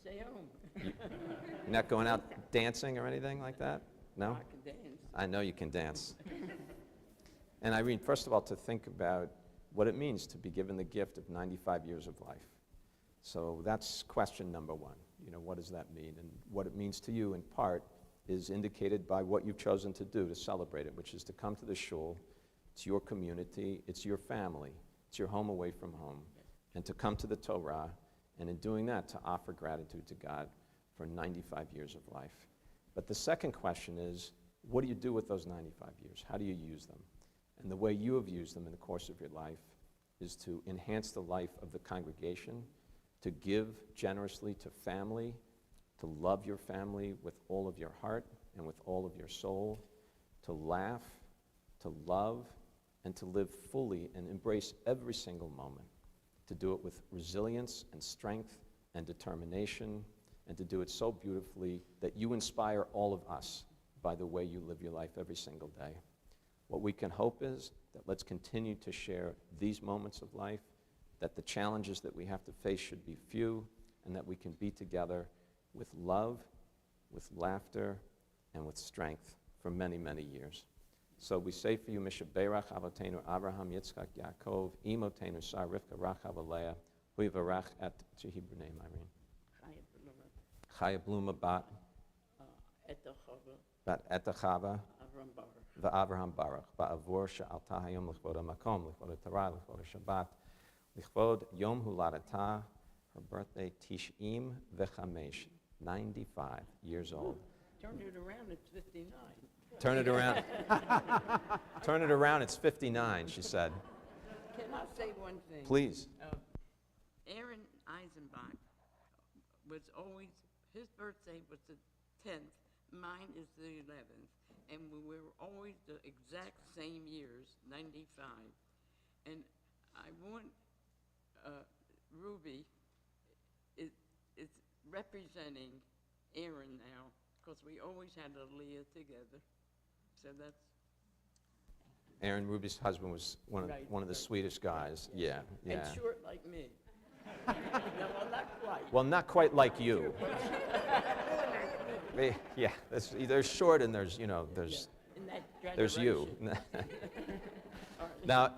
Stay home. You're not going out dancing or anything like that? No? I can dance. I know you can dance. And Irene, first of all, to think about what it means to be given the gift of 95 years of life. So that's question number one. You know, what does that mean? And what it means to you, in part, is indicated by what you've chosen to do to celebrate it, which is to come to the shul. It's your community, it's your family, it's your home away from home, and to come to the Torah, and in doing that, to offer gratitude to God for 95 years of life. But the second question is, what do you do with those 95 years? How do you use them? And the way you have used them in the course of your life is to enhance the life of the congregation, to give generously to family, to love your family with all of your heart and with all of your soul, to laugh, to love, and to live fully and embrace every single moment, to do it with resilience and strength and determination, and to do it so beautifully that you inspire all of us by the way you live your life every single day. What we can hope is that let's continue to share these moments of life, that the challenges that we have to face should be few, and that we can be together with love, with laughter, and with strength for many, many years. So we say for you, Mishaberach Avotenu Abraham, Yitzchak, Yaakov, Imotenu Sar, Rivka, Rachav, Leah, Huivarach at, what's your Hebrew name, Irene? Chaya Bluma Bat Etachava, V'Avraham Baruch, Ba'avur She'alta Hayom L'chvod HaMakom, L'chvod HaTorah, L'chvod HaShabbat, L'chvod Yom Huladata, her birthday, Tish'im V'chamesh, 95 years old. Turn it around, it's 59. Turn it around. Turn it around, it's 59, she said. Can I say one thing? Please. Aaron Eisenbach was always, his birthday was the 10th, mine is the 11th, and we were always the exact same years, 95. And I want Ruby is representing Aaron now, because we always had a Leah together. So that's... Aaron, Ruby's husband, was one of the sweetest guys. Yeah, yeah. And short like me. No, well, not quite. Well, not quite like you. Yeah, there's short and there's, you know, there's you. Now,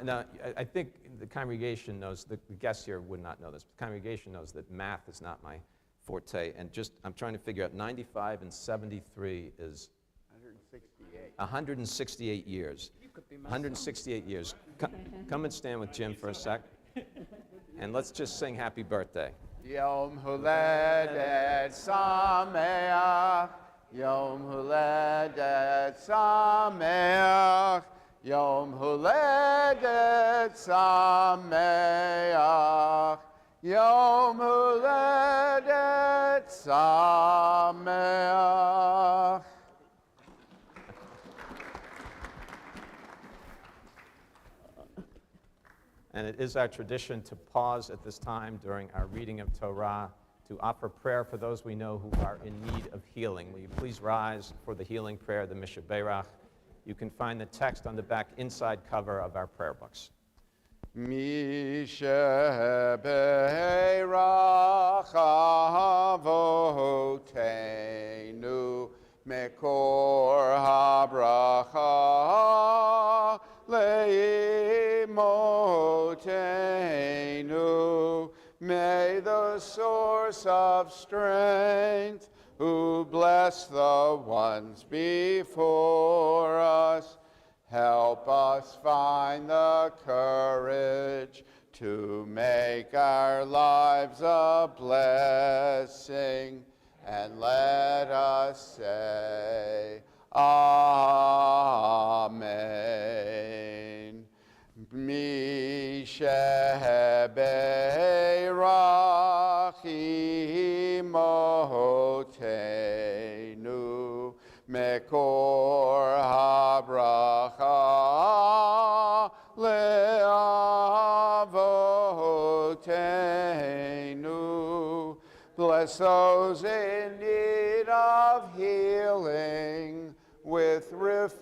I think the congregation knows, the guests here would not know this, but the congregation knows that math is not my forte, and just, I'm trying to figure out 95 and 73 is 168 years. 168 years. Come and stand with Jim for a sec, and let's just sing happy birthday. Yom Huledet Sameach, Yom Huledet Sameach, Yom Huledet Sameach, Yom Huledet Sameach. And it is our tradition to pause at this time during our reading of Torah to offer prayer for those we know who are in need of healing. Will you please rise for the healing prayer, the Mishaberach? You can find the text on the back inside cover of our prayer books. Mishaberach Avotenu Mekor HaBracha Leimotenu. May the source of strength, who bless the ones before us, help us find the courage to make our lives a blessing, and let us say, Amen. Mishaberach Imotenu Mekor HaBracha Le'avo Bless those in need of healing with refuah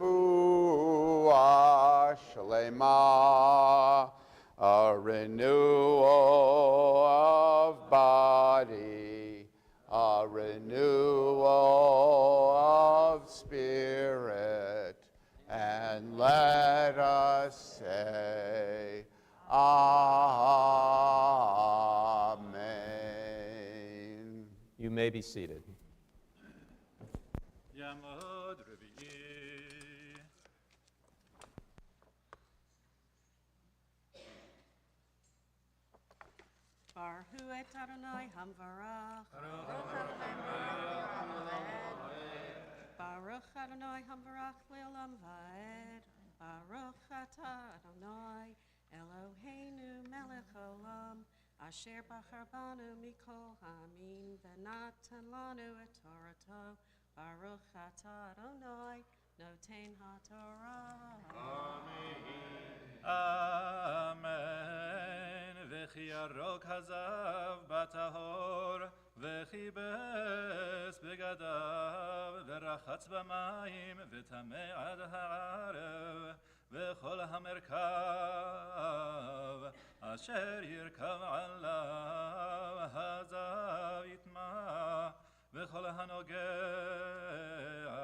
shlema, a renewal of body, a renewal of spirit, and let us say, Amen. You may be seated. Yamod Revi'i. Baruch et Adonai Hamvarach. Baruch Adonai Hamvarach Le'olam Va'ed. Baruch atah Adonai Eloheinu Melech Olam. Asher bachar banu mikol ha'amin v'natan lanu et Torato. Baruch atah Adonai noten ha'torah. Amen. V'chi yarok hazav batahor, v'chi bes begadav, v'rachatz b'mayim, v'tameh ad ha'arev, v'chol ha'merkav, asher yirkav alav hazav yitma, v'chol hanogea,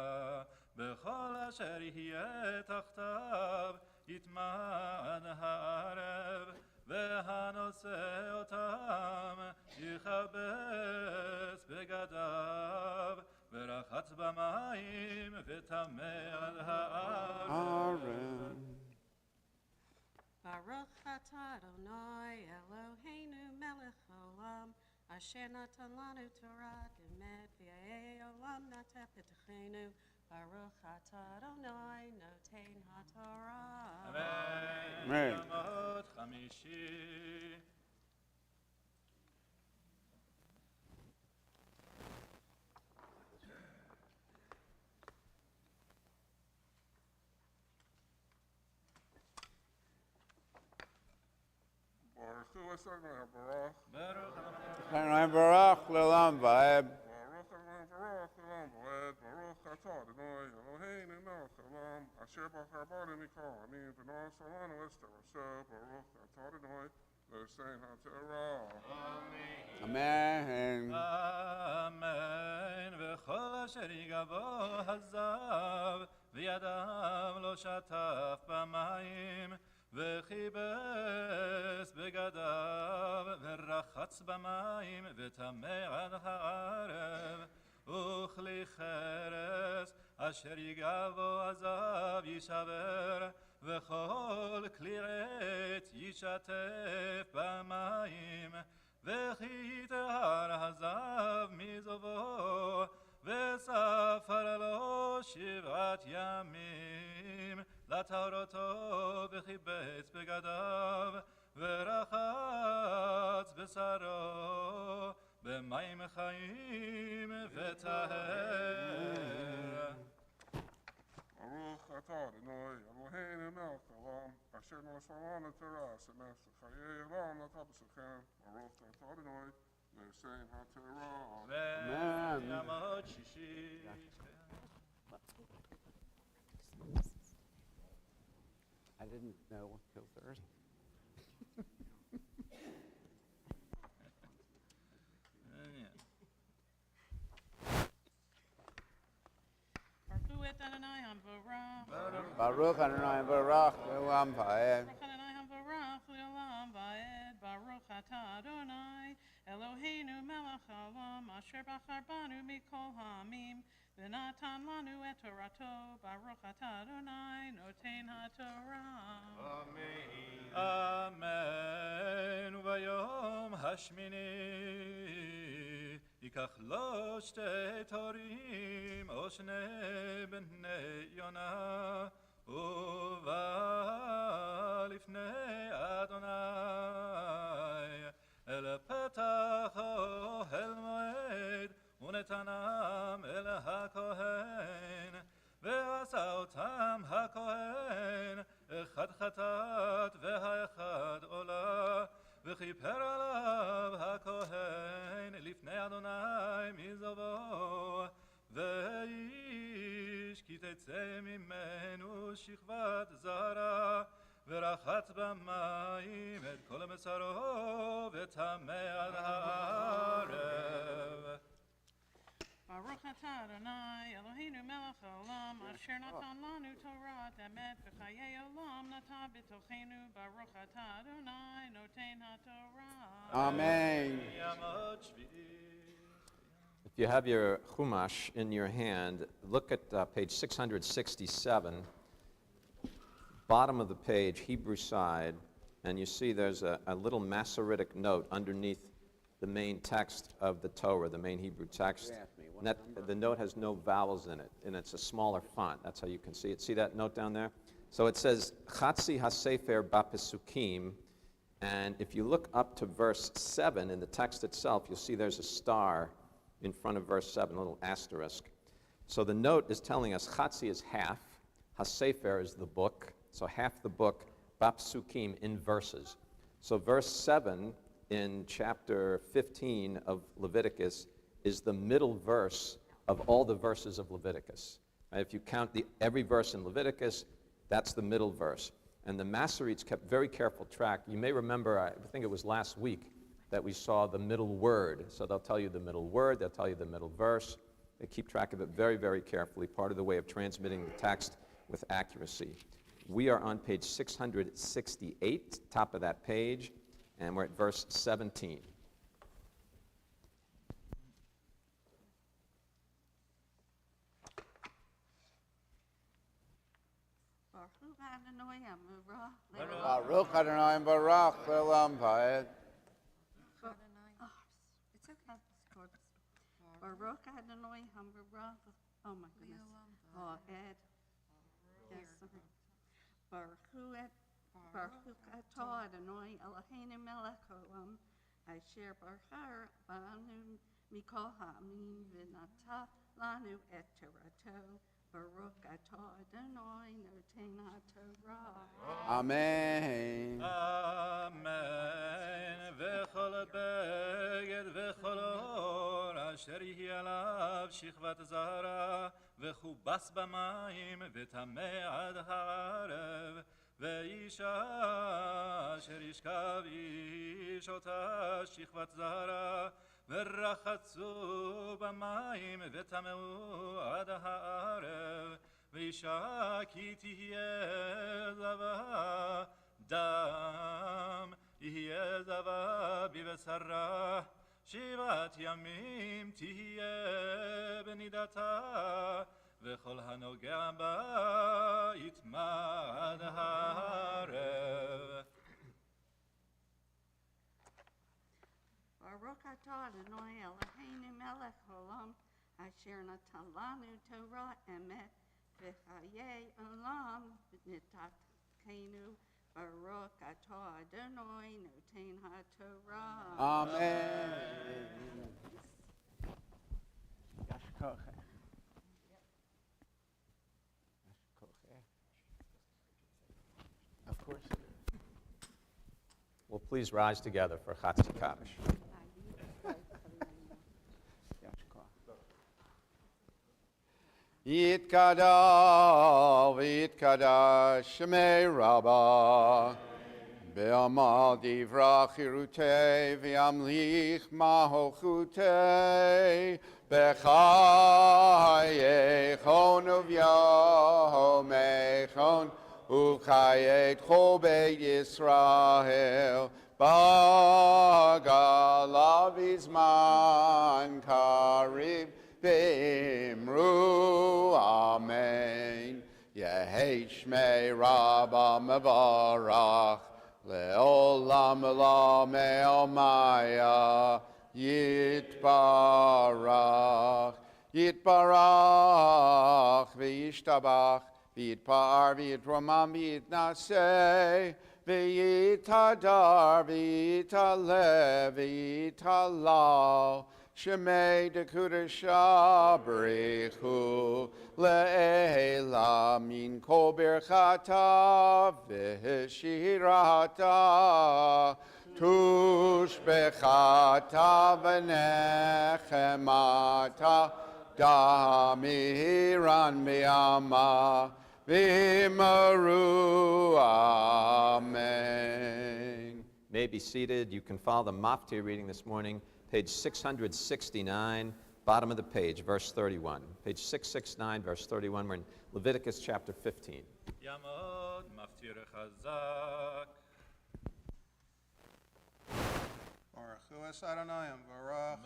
v'chol asher yeh tachtav, יתמען הערב והנושא אותם יכבס בגדיו ורחץ במים וטמא על הארץ. Baruch atah Adonai Eloheinu melech haolam asher natan lanu Torah emet v'yayei olam nateh petachenu. Baruch atah Adonai noten ha'torah. Amen. ימות חמישי. Baruch Adonai Baruch. ברוך Adonai Baruch Le'olam Va'ed. Baruch Adonai Baruch Olam Va'ed, Baruch atah Adonai Eloheinu melech haolam, asher bachar banu mikol ha'amin v'naseh lanu es Torato, Baruch atah Adonai noten ha'torah. Amen. אמן וכל אשר יגבו הזב וידם לא שטף במים וכיבס בגדיו ורחץ במים וטמא עד הערב וכלי חרס אשר יגבו הזב יישבר וכל כלי עץ ישתף במים וכי יטהר הזב מזובו וספר לו 7 ימים לטהרתו וכיבס בגדיו ורחץ בשרו במים חיים וטהר. Baruch atah Adonai Eloheinu melech haolam, asher nasa lanu Torah semech l'chayei olam natah b'sochem, Baruch atah Adonai noten ha'torah. Amen. ימות שישי. I didn't know till Thursday. Baruch et Adonai Hamvarach. Baruch Adonai Baruch Le'olam Va'ed. Baruch Adonai Hamvarach Le'olam Va'ed. Baruch atah Adonai Eloheinu melech haolam asher bachar banu mikol ha'amim v'natan lanu et Torato. Baruch atah Adonai noten ha'torah. אמן וביום השמיני ייקח לו 2 תורים או 2 בני יונה ובא לפני אדוני אל פתח אוהל מועד ונתנם אל הכהן ועשה אותם הכהן אחד חטאת והאחד עולה וכיפר עליו הכהן לפני אדוני האיש, כי תצא ממנו שכבת זרה, ורחץ במים את כל בשרו, וטמא עד הערב. Baruch atah Adonai, Eloheinu melech haolam, asher natan lanu Torah emet v'chayei olam nata b'tochenu. Baruch atah Adonai, noten haTorah. Amen. ימות שביעי. If you have your Chumash in your hand, look at page 667, bottom of the page, Hebrew side, and you see there's a little Masoretic note underneath the main text of the Torah, the main Hebrew text. And the note has no vowels in it, and it's a smaller font. That's how you can see it. See that note down there? So it says, Chatzi HaSefer Bapisukim, and if you look up to verse 7 in the text itself, you'll see there's a star in front of verse 7, a little asterisk. So the note is telling us Chatzi is half, HaSefer is the book, so half the book, Bapsukim in verses. So verse 7 in chapter 15 of Leviticus is the middle verse of all the verses of Leviticus. If you count every verse in Leviticus, that's the middle verse. And the Masoretes kept very careful track. You may remember, I think it was last week, that we saw the middle word. So they'll tell you the middle word, they'll tell you the middle verse. They keep track of it very, very carefully, part of the way of transmitting the text with accuracy. We are on page 668, top of that page, and we're at verse 17. Baruch Adonai Baruch Le'olam Va'ed. It's okay. Baruch Adonai Hambarach. Oh my goodness. Oh, Ed. Yes. Baruch atah Adonai Eloheinu melech haolam, asher barach banu mikol ha'amim v'natah lanu et torato. Baruch atah Adonai noten haTorah. Amen. אמן. וכל בגד וכל אור אשר יהיה עליו שכבת זרה, וכובס במים וטמא עד הערב, ואישה אשר ישכב איש אותה שכבת זרה, ורחצו במים וטמאו עד הערב, ואישה כי תהיה זבה דם, יהיה זבה בבשרה, 7 ימים תהיה בנידתה, וכל הנוגע בה יטמא עד הערב. Baruch atah Adonai Eloheinu melech haolam, asher natan lanu Torah emet v'chayei olam v'nitatkeinu. Baruch atah Adonai noten haTorah. Amen. Of course. Well, please rise together for Chatzi Kaddish. Yitkada v'yitkada Shemei Rabbah Be'amal divrach hirutei v'yamlich maholchutei B'chayechon uvyomechon Uchayet chol beit Yisrael Bagalav izman karib B'imru Amen. Yehei Shmei Rabbah Mevarach Le'olam Elamei Maya Yitbarach Yitbarach V'yishtabach V'yitpar V'yitromam V'yitnaseh V'yitadar V'yitaleh V'yitalal Shemei Dekudesha B'richu Le'elam Min Kol Birchata V'shirata Tushbechata V'nechemata Damiran Miyama Vimaru. Amen. May be seated. You can follow the Maftir reading this morning, page 669, bottom of the page, verse 31. Page 669, verse 31. We're in Leviticus chapter 15. Yamod maftir chazak. Baruch Hu es Adonai Baruch.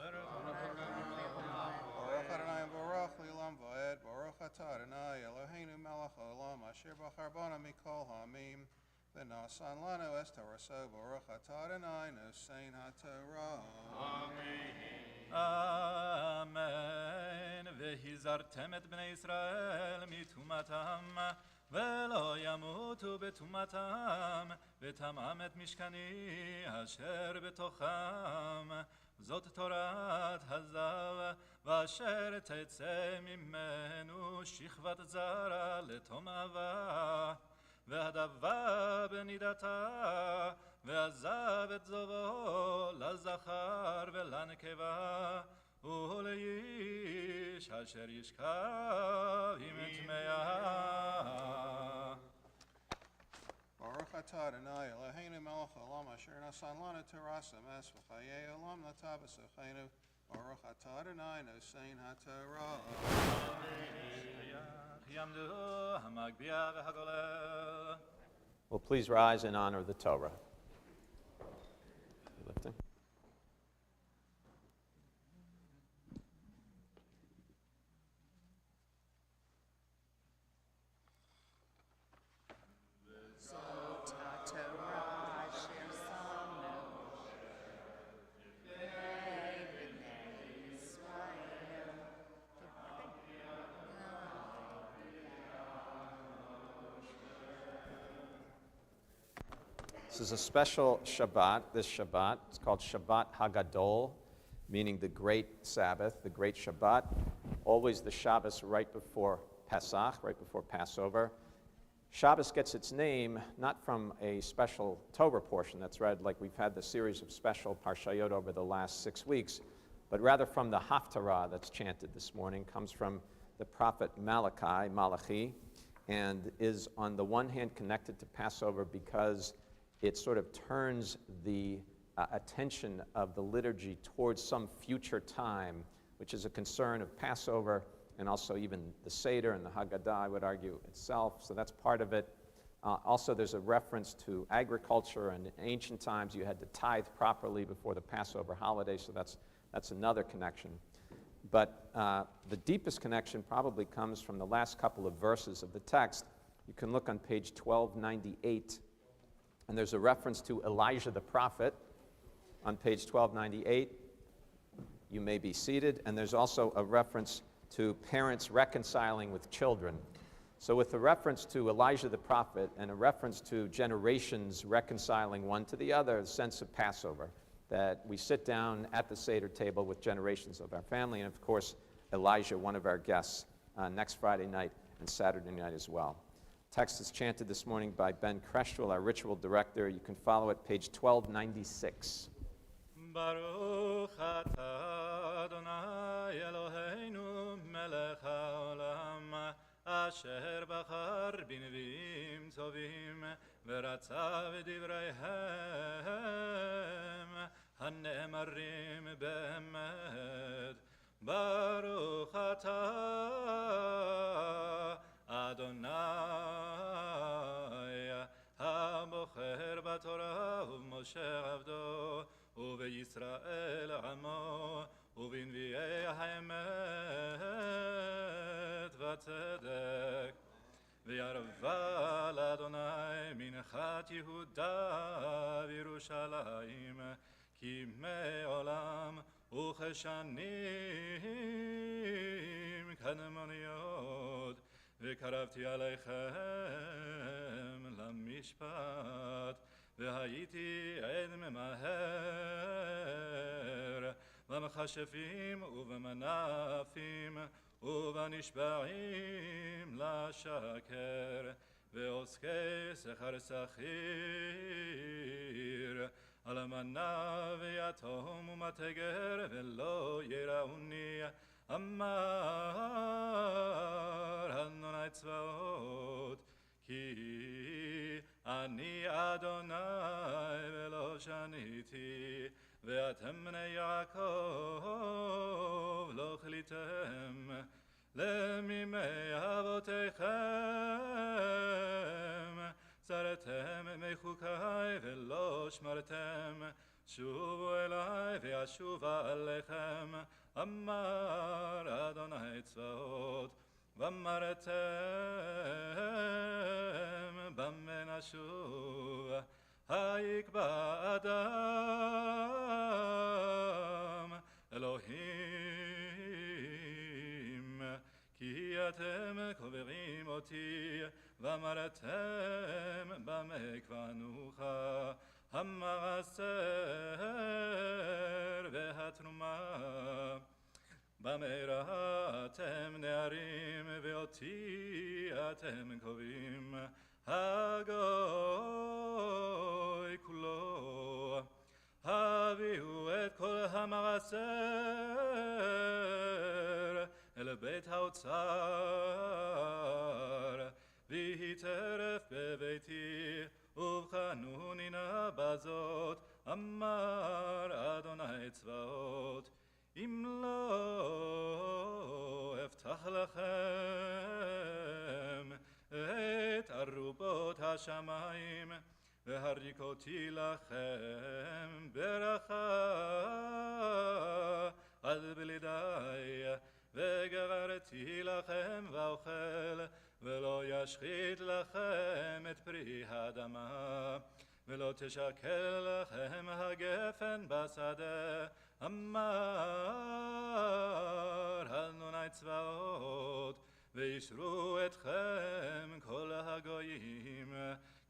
Baruch Adonai Baruch Lilam Vaed. Baruch Atah Adonai Eloheinu melech haolam asher bachar bana mikol ha'amim. V'nasan lanu es Toraso. Baruch Atah Adonai nosein ha'torah. Amen. והזהרתם את בני ישראל מטומאתם, ולא ימותו בטומאתם, וטמאם את משכני אשר בתוכם. זאת תורת הזב, ואשר תצא ממנו שכבת זרע לטומאה, והדבה בנידתה, ועזב את זובו לזכר ולנקבה, ולאיש אשר ישכב עם טמאה. Baruch Atah Adonai Eloheinu melech haolam asher nasan lanu Torah emes v'chayei olam nata b'sochenu. Baruch Atah Adonai nosein ha'torah. יעמדו המגביה והגולל. Well, please rise in honor of the Torah. Lifting. This is a special Shabbat, this Shabbat. It's called Shabbat Hagadol, meaning the great Sabbath, the great Shabbat. Always the Shabbos right before Pesach, right before Passover. Shabbos gets its name not from a special Torah portion that's read like we've had the series of special Parshayot over the last 6 weeks, but rather from the Haftarah that's chanted this morning, comes from the prophet Malachi, and is on the one hand connected to Passover because it sort of turns the attention of the liturgy towards some future time, which is a concern of Passover and also even the Seder and the Haggadah, I would argue, itself. So that's part of it. Also, there's a reference to agriculture, and in ancient times you had to tithe properly before the Passover holiday, so that's another connection. But the deepest connection probably comes from the last couple of verses of the text. You can look on page 1298. And there's a reference to Elijah the prophet on page 1298. You may be seated. And there's also a reference to parents reconciling with children. So with a reference to Elijah the prophet and a reference to generations reconciling one to the other, the sense of Passover, that we sit down at the Seder table with generations of our family, and of course, Elijah, one of our guests, next Friday night and Saturday night as well. Text is chanted this morning by Ben Kreschwell, our ritual director. You can follow it, page 1296. Baruch atah Adonai Eloheinu melech haolam asher bachar b'neviim tovim v'ratza v'divreihem hane'emarim be'emet. Baruch atah Adonai ha-bocher b'torah u'Moshe avdo u'Yisrael amo u'b'nvi'ei ha'emet v'tzedek v'yarva l'Adonai minchat Yehuda v'Yerushalayim ki me'olam וכשנים כנמוניות וקרבתי עליכם למשפט והייתי עד ממהר במכשפים ובמנפים ובנשבעים לשקר ועוסקי שכר שכיר אלמנה ויתום ומתגר ולא יראוני אמר שניתי, ואתם בני יעקב לא כליתם, למימי אבותיכם, צרתם מחוקי ולא שמרתם, שובו אלי ואשובה עליכם, אמר אדוני צבאות, ואמרתם במה נשוב, היקבע אדם אלוהים, כי אתם קוברים אותי, ואמרתם במה קבענוך, המעשר והתרומה, במה ראתם נערים ואותי אתם קובעים, הגוי כולו, הביאו את כל המעשר אל בית האוצר, ויהי טרף בביתי, ובחנוני נא בזאת, אמר אדוני צבאות, אם לא אפתח לכם את ארובות השמיים, והריקותי לכם ברכה עד בלידי, וגררתי לכם ואוכל, ולא ישחית לכם את פרי האדמה, ולא תשקל לכם הגפן בשדה, אמר אדוני צבאות, וישרו אתכם כל הגויים,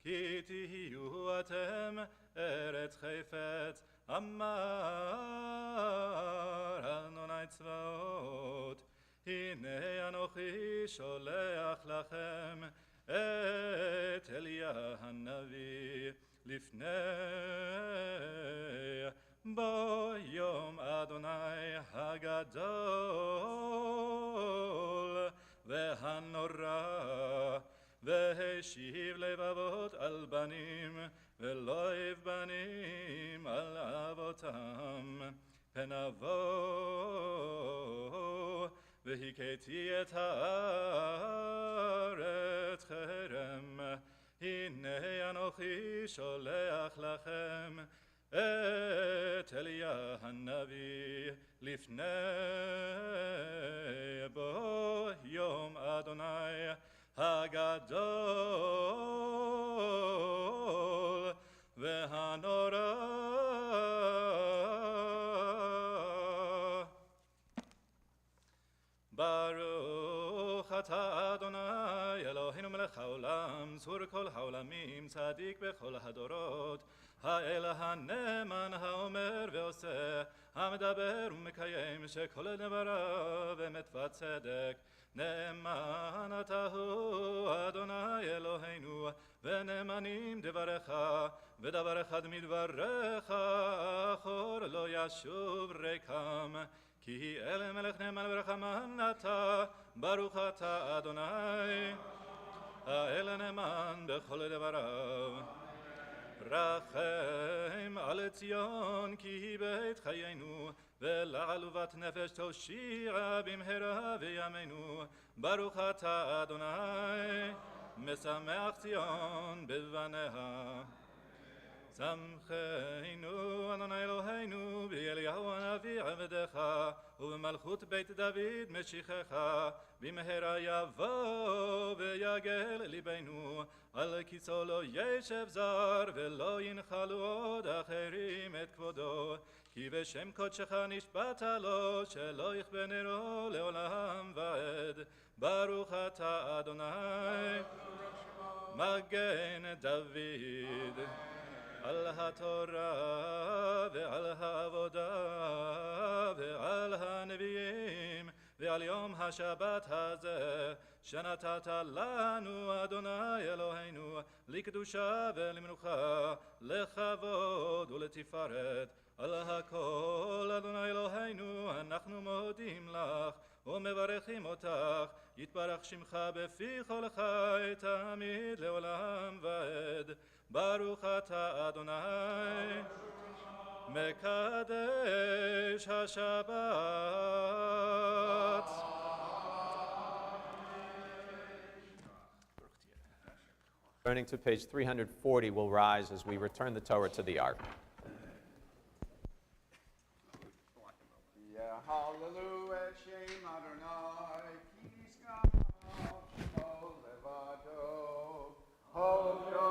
כי תהיו אתם ארץ חפץ, אמר אדוני צבאות, הנה אנוכי שולח לכם את אליה הנביא לפני בו יום אדוני הגדול והנורא, והשיב לבבות על בנים, ולא בנים על אבותם, פן אבוא והכיתי את הארץ חרם, הנה אנוכי שולח לכם את אליה הנביא לפני בו יום אדוני הגדול והנורא. ברוך אתה אדוני אלוהינו מלך העולם, צור כל העולמים, צדיק בכל הדורות, האל הנאמן האומר ועושה, המדבר ומקיים, שכל דבריו אמת וצדק. נאמן אתה הוא אדוני אלוהינו, ונאמנים דבריך, ודבר אחד מדבריך אחור לא ישוב ריקם. כי אל מלך נאמן ורחמן אתה, ברוך אתה אדוני, האל נאמן בכל דבריו. רחם על ציון כי היא בית חיינו, ולעלובת נפש תושיע במהרה בימינו. ברוך אתה אדוני, משמח ציון בבניה. שמחנו אדוני אלוהינו באליהו הנביא עבדך, ובמלכות בית דוד משיחך, במהרה יבוא ויגל ליבנו, על כיסאו לא ישב זר, ולא ינחלו עוד אחרים את כבודו, כי בשם קודשך נשבעת לו, שלא יכבה נרו לעולם ועד. ברוך אתה אדוני, מגן דוד, על התורה ועל העבודה ועל הנביאים ועל יום השבת הזה שנתת לנו אדוני אלוהינו, לקדושה ולמנוחה, לכבוד ולתפארת. על הכל אדוני אלוהינו אנחנו מודים לך, ומברכים אותך, יתברך שמך בפי כל חי, תמיד לעולם ועד. ברוך אתה אדוני, מקדש השבת. Turning to page 340, we'll rise as we return the Torah to the ark. Yeah, hallelujah, Shem Adonai, Kiska, Shmo Levado, Hodo,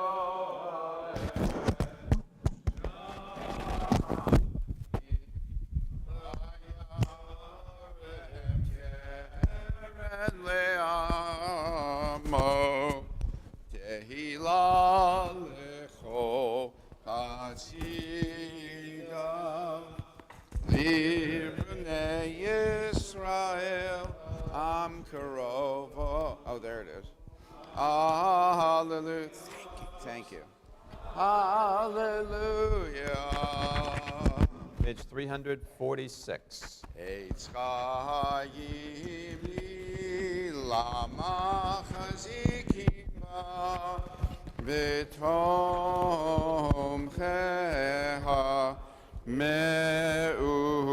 Leamo, Tehillah Lecho, Hasigav, Livnei Yisrael, Am Karova. Oh, there it is. Hallelujah. Thank you. Hallelujah. Page 346. Eitz Chayim li lama chazikima v'tom cheha me'ushar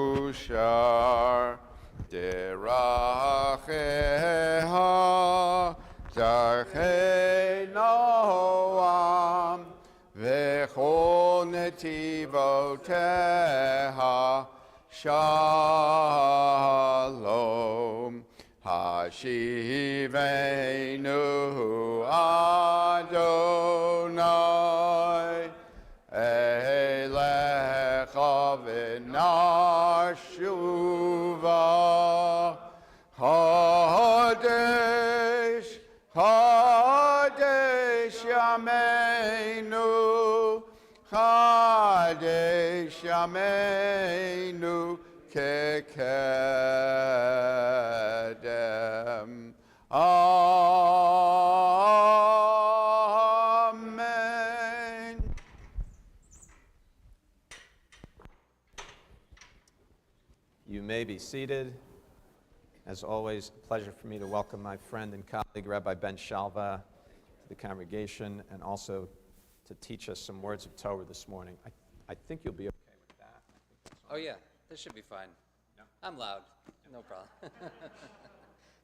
deracheha darchei noam v'chol netivoteha shalom hashivenu Adonai elecha v'nashuva Hadesh Hadesh Yameinu Hadesh Yameinu Kekedem. Amen. You may be seated. As always, a pleasure for me to welcome my friend and colleague, Rabbi Ben Shalva, to the congregation, and also to teach us some words of Torah this morning. I think you'll be okay with that. Oh, yeah, this should be fine. Yeah. I'm loud, no problem.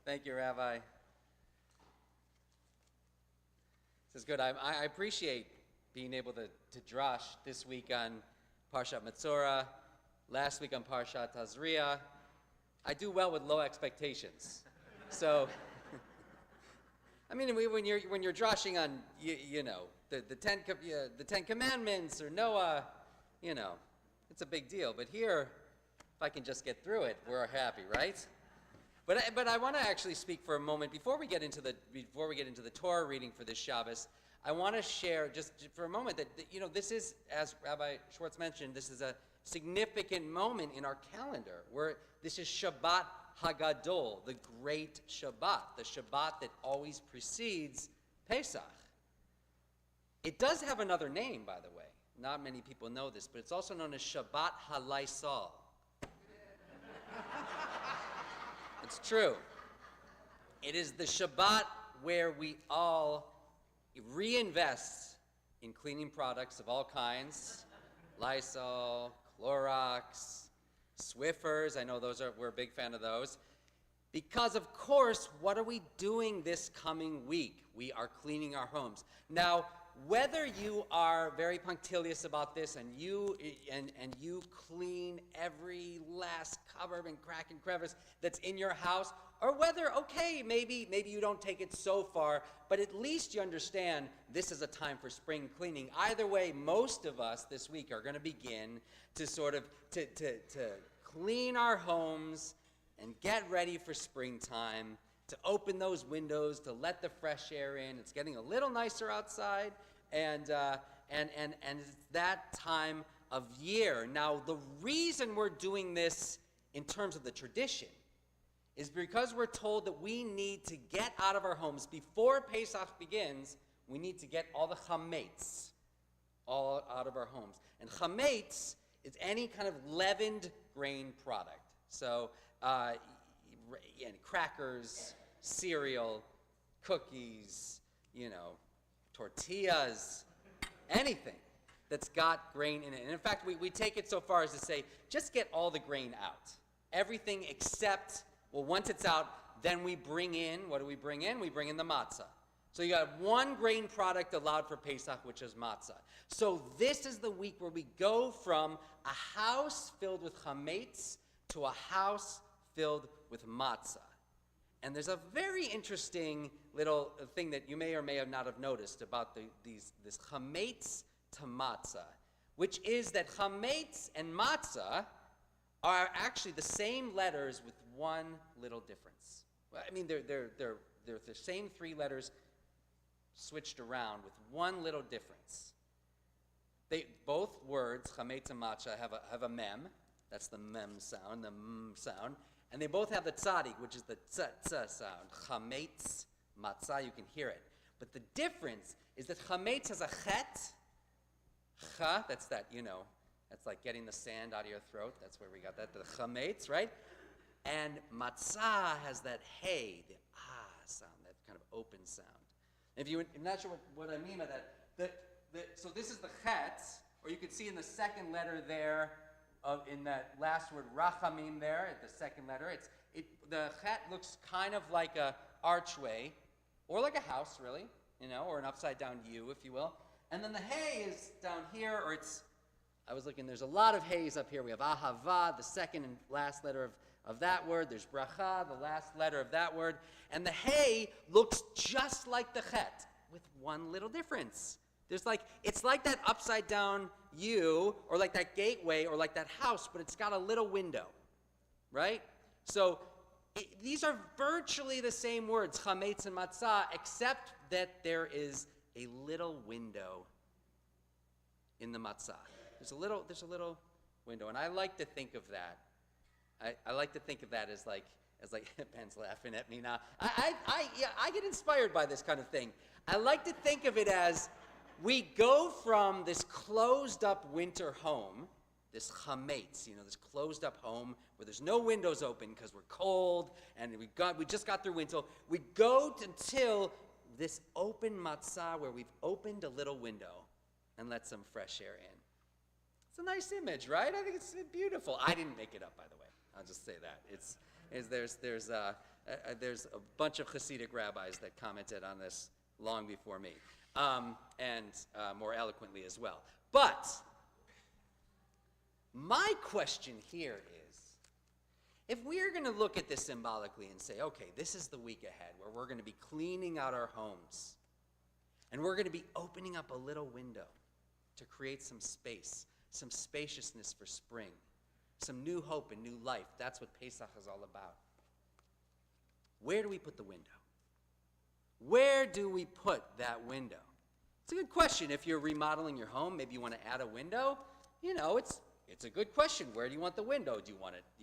Thank you, Rabbi. This is good. I appreciate being able to drash this week on Parshat Metzora, last week on Parshat Tazria. I do well with low expectations. So, I mean, when you're drashing on, you know, the Ten Commandments or Noah, you know, it's a big deal. But here, if I can just get through it, we're happy, right? But I want to actually speak for a moment before we get into the Torah reading for this Shabbos. I want to share just for a moment that you know, this is, as Rabbi Schwartz mentioned, this is a significant moment in our calendar where this is Shabbat Hagadol, the great Shabbat, the Shabbat that always precedes Pesach. It does have another name, by the way. Not many people know this, but it's also known as Shabbat HaLaisal. It's true. It is the Shabbat where we all reinvest in cleaning products of all kinds, Lysol, Clorox, Swiffers. I know we're a big fan of those. Because, of course, what are we doing this coming week? We are cleaning our homes. Now, whether you are very punctilious about this and you clean every last cupboard and crack and crevice that's in your house, or whether, okay, maybe you don't take it so far, but at least you understand this is a time for spring cleaning. Either way, most of us this week are going to begin to sort of to clean our homes and get ready for springtime, to open those windows, to let the fresh air in. It's getting a little nicer outside, and it's that time of year. Now, the reason we're doing this in terms of the tradition is because we're told that we need to get out of our homes before Pesach begins. We need to get all the chametz all out of our homes. And chametz is any kind of leavened grain product. So crackers, cereal, cookies, tortillas, anything that's got grain in it. And in fact, we take it so far as to say, just get all the grain out. Everything except, once it's out, then we bring in, what do we bring in? We bring in the matzah. So you got one grain product allowed for Pesach, which is matzah. So this is the week where we go from a house filled with chametz to a house filled with matzah. And there's a very interesting little thing that you may or may have not have noticed about this chametz to matzah, which is that chametz and matzah are actually the same letters with one little difference. Well, I mean, they're the same three letters switched around with one little difference. Both words, chametz and matzah, have a mem. That's the mem sound, the m sound. And they both have the tzadik, which is the tza sound. Chametz, matzah, you can hear it. But the difference is that chametz has a chet. Cha, that's that, that's like getting the sand out of your throat. That's where we got that, the chametz, right? And matzah has that hey, the sound, that kind of open sound. If you're not sure what I mean by that, so this is the chet, or you can see in the second letter there, in that last word, rachamim there, at the second letter, the chet looks kind of like a archway, or like a house, really, or an upside-down U, if you will. And then the hey is down here, or I was looking, there's a lot of heys up here. We have ahava, the second and last letter of that word. There's bracha, the last letter of that word. And the hey looks just like the chet, with one little difference. It's like that upside down U, or like that gateway, or like that house, but it's got a little window, right? So these are virtually the same words, chametz and matzah, except that there is a little window in the matzah. There's a little window, and I like to think of that. I like to think of that as like Ben's laughing at me now. I get inspired by this kind of thing. I like to think of it as we go from this closed-up winter home, this chametz, this closed-up home where there's no windows open because we're cold and we just got through winter. We go until this open matzah where we've opened a little window and let some fresh air in. It's a nice image, right? I think it's beautiful. I didn't make it up, by the way. I'll just say that. There's a bunch of Hasidic rabbis that commented on this long before me, and more eloquently as well. But my question here is, if we're going to look at this symbolically and say, okay, this is the week ahead where we're going to be cleaning out our homes, and we're going to be opening up a little window to create some space, some spaciousness for spring, some new hope and new life. That's what Pesach is all about. Where do we put the window? Where do we put that window? It's a good question. If you're remodeling your home, maybe you want to add a window. It's a good question. Where do you want the window? Do you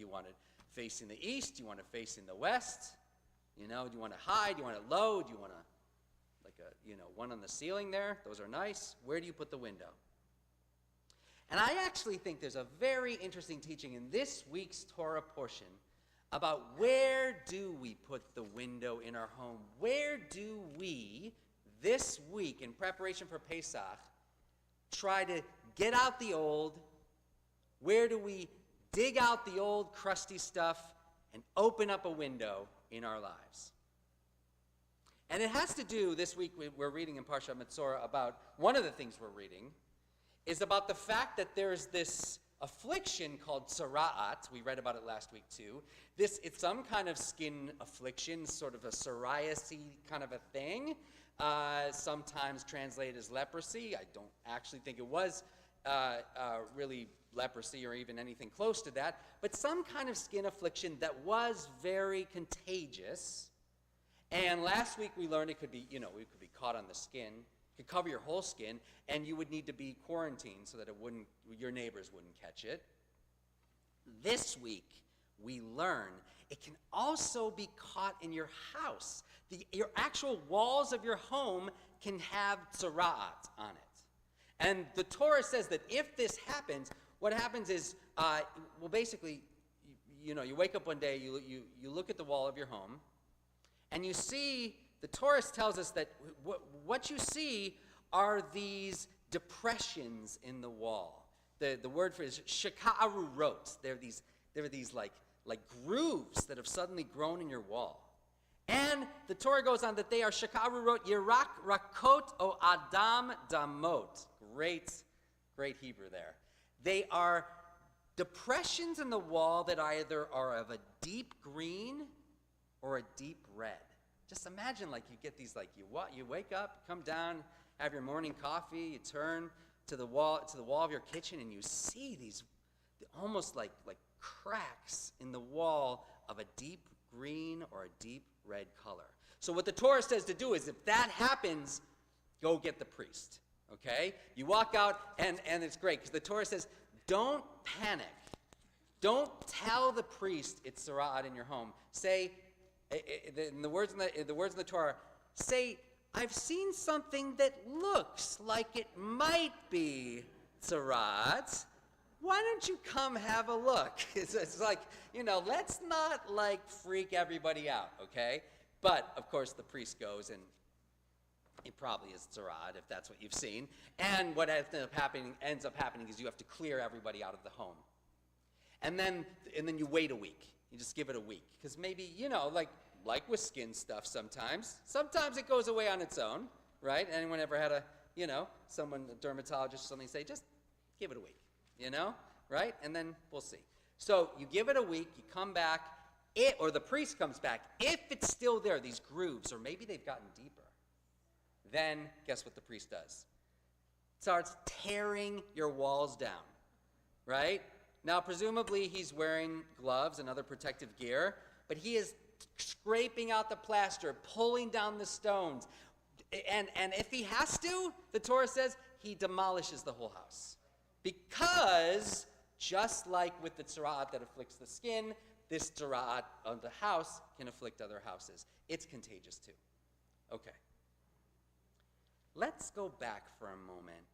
want it facing the east? Do you want it facing the west? Do you want it high? Do you want it low? Do you want one on the ceiling there? Those are nice. Where do you put the window? And I actually think there's a very interesting teaching in this week's Torah portion about where do we put the window in our home? Where do we, this week in preparation for Pesach, try to get out the old? Where do we dig out the old crusty stuff and open up a window in our lives? And it has to do, this week we're reading in Parshat Metzora about, one of the things we're reading is about the fact that there's this affliction called tzara'at. We read about it last week too. It's some kind of skin affliction, sort of a psoriasis kind of a thing, sometimes translated as leprosy. I don't actually think it was really leprosy or even anything close to that, but some kind of skin affliction that was very contagious. And last week we learned it could be, we could be caught on the skin, could cover your whole skin, and you would need to be quarantined so that your neighbors wouldn't catch it. This week, we learn it can also be caught in your house. Your actual walls of your home can have tzara'at on it. And the Torah says that if this happens, what happens is, basically, you wake up one day, you look at the wall of your home, and you see, the Torah tells us that what you see are these depressions in the wall. The word for it is shaka'arurot. They're these like grooves that have suddenly grown in your wall. And the Torah goes on that they are shaka'arurot yirak rakot o adam damot. Great Hebrew there. They are depressions in the wall that either are of a deep green or a deep red. Just imagine, like, you get these, like, you wake up, come down, have your morning coffee, you turn to the wall of your kitchen, and you see these almost like cracks in the wall of a deep green or a deep red color. So what the Torah says to do is, if that happens, go get the priest. Okay? You walk out, and it's great, because the Torah says, don't panic. Don't tell the priest it's Tzara'at in your home. Say, in the words in the Torah, say, I've seen something that looks like it might be Tzara'at. Why don't you come have a look? It's like, let's not like freak everybody out, okay? But, of course, the priest goes, and it probably is Tzara'at if that's what you've seen. And what ends up happening is you have to clear everybody out of the home. And then you wait a week. You just give it a week. Because maybe, like with skin stuff sometimes it goes away on its own, right? Anyone ever had a dermatologist or something say, just give it a week, right? And then we'll see. So you give it a week, you come back, or the priest comes back. If it's still there, these grooves, or maybe they've gotten deeper, then guess what the priest does? Starts tearing your walls down, right? Now, presumably, he's wearing gloves and other protective gear, but he is scraping out the plaster, pulling down the stones. And if he has to, the Torah says, he demolishes the whole house. Because, just like with the tzara'at that afflicts the skin, this tzara'at of the house can afflict other houses. It's contagious too. Okay. Let's go back for a moment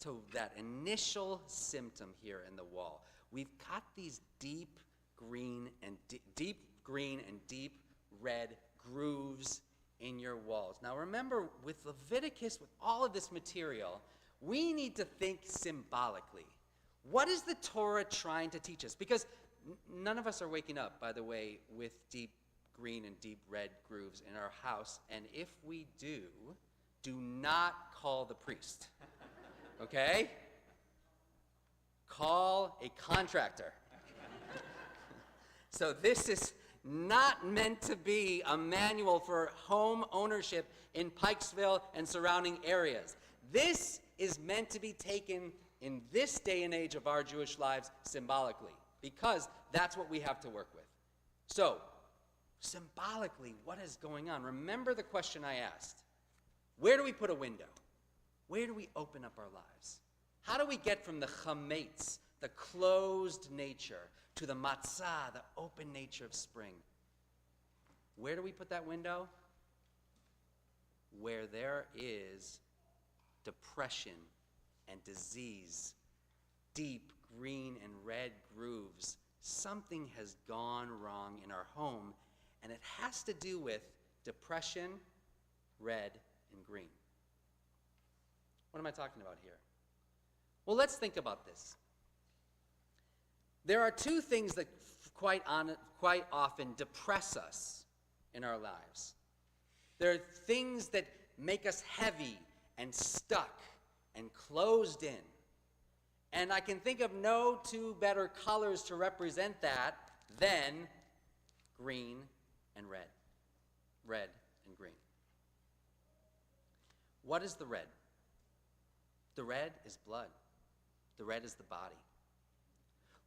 to that initial symptom here in the wall. We've got these deep green and deep red grooves in your walls. Now remember, with Leviticus, with all of this material, we need to think symbolically. What is the Torah trying to teach us? Because none of us are waking up, by the way, with deep green and deep red grooves in our house. And if we do not call the priest. Okay? Call a contractor. So this is not meant to be a manual for home ownership in Pikesville and surrounding areas. This is meant to be taken in this day and age of our Jewish lives symbolically, because that's what we have to work with. So, symbolically, what is going on? Remember the question I asked. Where do we put a window? Where do we open up our lives? How do we get from the chametz, the closed nature, to the matzah, the open nature of spring? Where do we put that window? Where there is depression and disease, deep green and red grooves. Something has gone wrong in our home, and it has to do with depression, red, and green. What am I talking about here? Well, let's think about this. There are two things that quite often depress us in our lives. There are things that make us heavy and stuck and closed in. And I can think of no two better colors to represent that than green and red. Red and green. What is the red? The red is blood. The red is the body.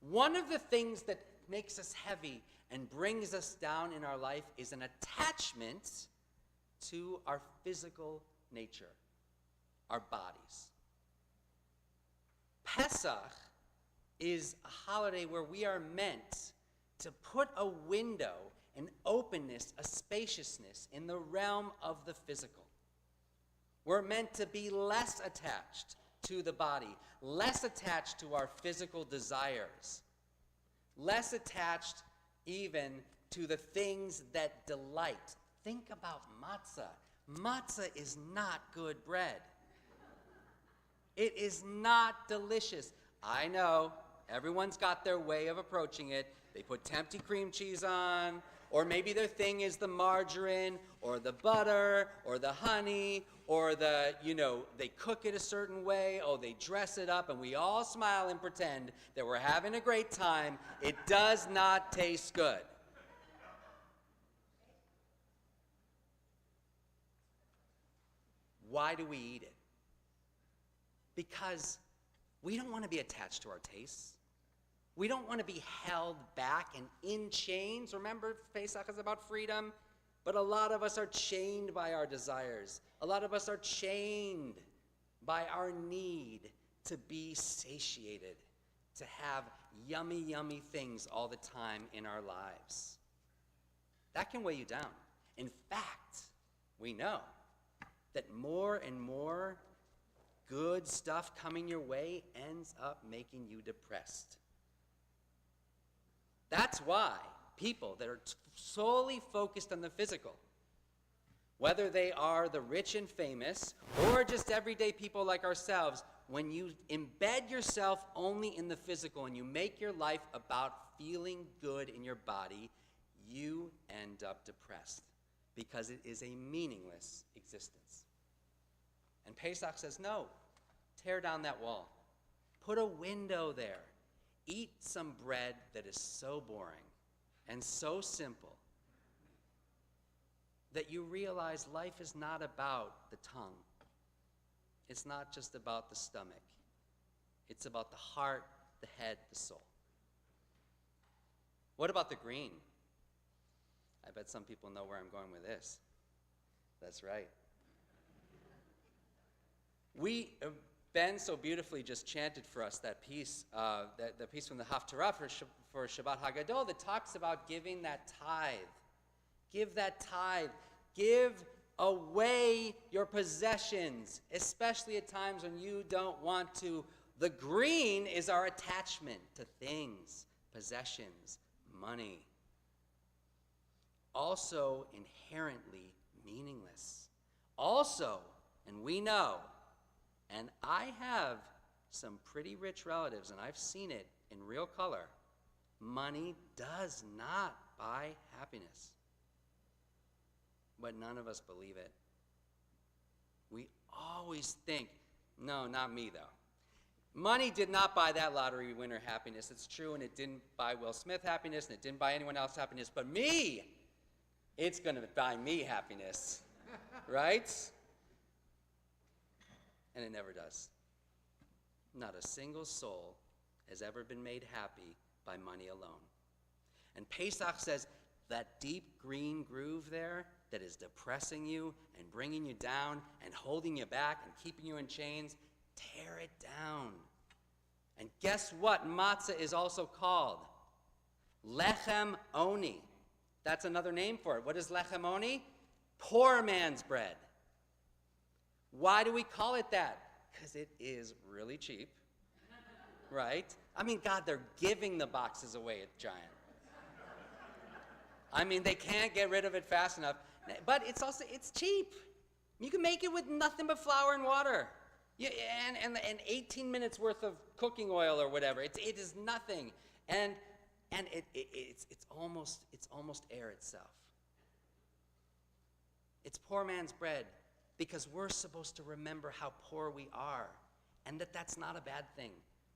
One of the things that makes us heavy and brings us down in our life is an attachment to our physical nature, our bodies. Pesach is a holiday where we are meant to put a window, an openness, a spaciousness in the realm of the physical. We're meant to be less attached to the body, less attached to our physical desires, less attached even to the things that delight. Think about matzah. Matzah is not good bread. It is not delicious. I know, everyone's got their way of approaching it. They put tempting cream cheese on, or maybe their thing is the margarine, or the butter, or the honey, or they cook it a certain way, or they dress it up, and we all smile and pretend that we're having a great time. It does not taste good. Why do we eat it? Because we don't want to be attached to our tastes. We don't want to be held back and in chains. Remember, Pesach is about freedom, but a lot of us are chained by our desires. A lot of us are chained by our need to be satiated, to have yummy, yummy things all the time in our lives. That can weigh you down. In fact, we know that more and more good stuff coming your way ends up making you depressed. That's why people that are solely focused on the physical, whether they are the rich and famous or just everyday people like ourselves, when you embed yourself only in the physical and you make your life about feeling good in your body, you end up depressed because it is a meaningless existence. And Pesach says, no, tear down that wall. Put a window there. Eat some bread that is so boring and so simple that you realize life is not about the tongue. It's not just about the stomach. It's about the heart, the head, the soul. What about the green? I bet some people know where I'm going with this. That's right. Ben so beautifully just chanted for us that piece, the piece from the Haftarah for Shabbat HaGadol that talks about giving that tithe. Give that tithe. Give away your possessions, especially at times when you don't want to. The green is our attachment to things, possessions, money. Also inherently meaningless. Also, and we know, and I have some pretty rich relatives, and I've seen it in real color, money does not buy happiness. But none of us believe it. We always think, no, not me, though. Money did not buy that lottery winner happiness. It's true, and it didn't buy Will Smith happiness, and it didn't buy anyone else happiness. But me, it's going to buy me happiness, right? And it never does. Not a single soul has ever been made happy by money alone. And Pesach says that deep green groove there that is depressing you and bringing you down and holding you back and keeping you in chains, tear it down. And guess what matzah is also called? Lechem oni. That's another name for it. What is lechem oni? Poor man's bread. Why do we call it that? Because it is really cheap, right? I mean, God, they're giving the boxes away at Giant. I mean, they can't get rid of it fast enough. But it's cheap. You can make it with nothing but flour and water. And 18 minutes worth of cooking oil or whatever. It is nothing. And it's almost air itself. It's poor man's bread. Because we're supposed to remember how poor we are, and that's not a bad thing.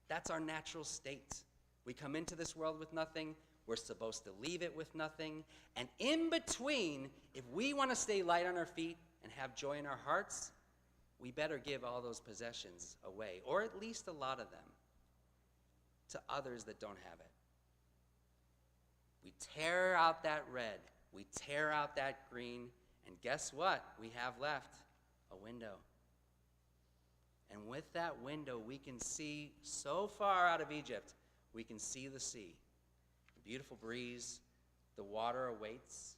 That's our natural state. We come into this world with nothing. We're supposed to leave it with nothing. And in between, if we want to stay light on our feet and have joy in our hearts, we better give all those possessions away, or at least a lot of them, to others that don't have it. We tear out that red. We tear out that green. And guess what we have left? A window. And with that window, we can see so far out of Egypt, we can see the sea. The beautiful breeze, the water awaits.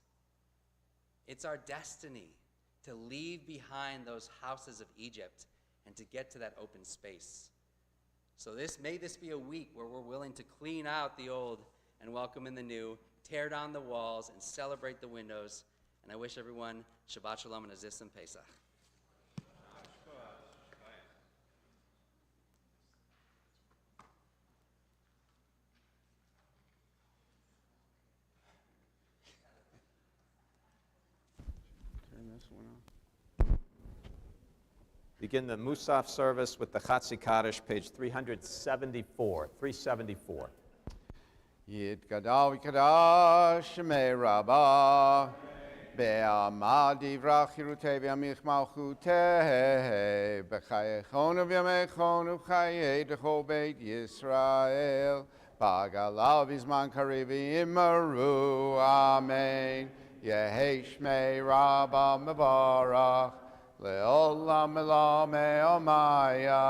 It's our destiny to leave behind those houses of Egypt and to get to that open space. So may this be a week where we're willing to clean out the old and welcome in the new, tear down the walls and celebrate the windows. And I wish everyone Shabbat Shalom and Aziz and Pesach. Turn this one off. Begin the Musaf service with the Chatzi Kaddish, page 374. 374. Yid gadal v'kadash shemei rabbah be'amad divrach chirutei v'yamich malchutei b'chayechonu v'yamechonu b'chayei d'chol beit Yisrael b'galav v'zman karev v'imaru amen Yehei shmei rabbah mevarach le'olam elamei omaya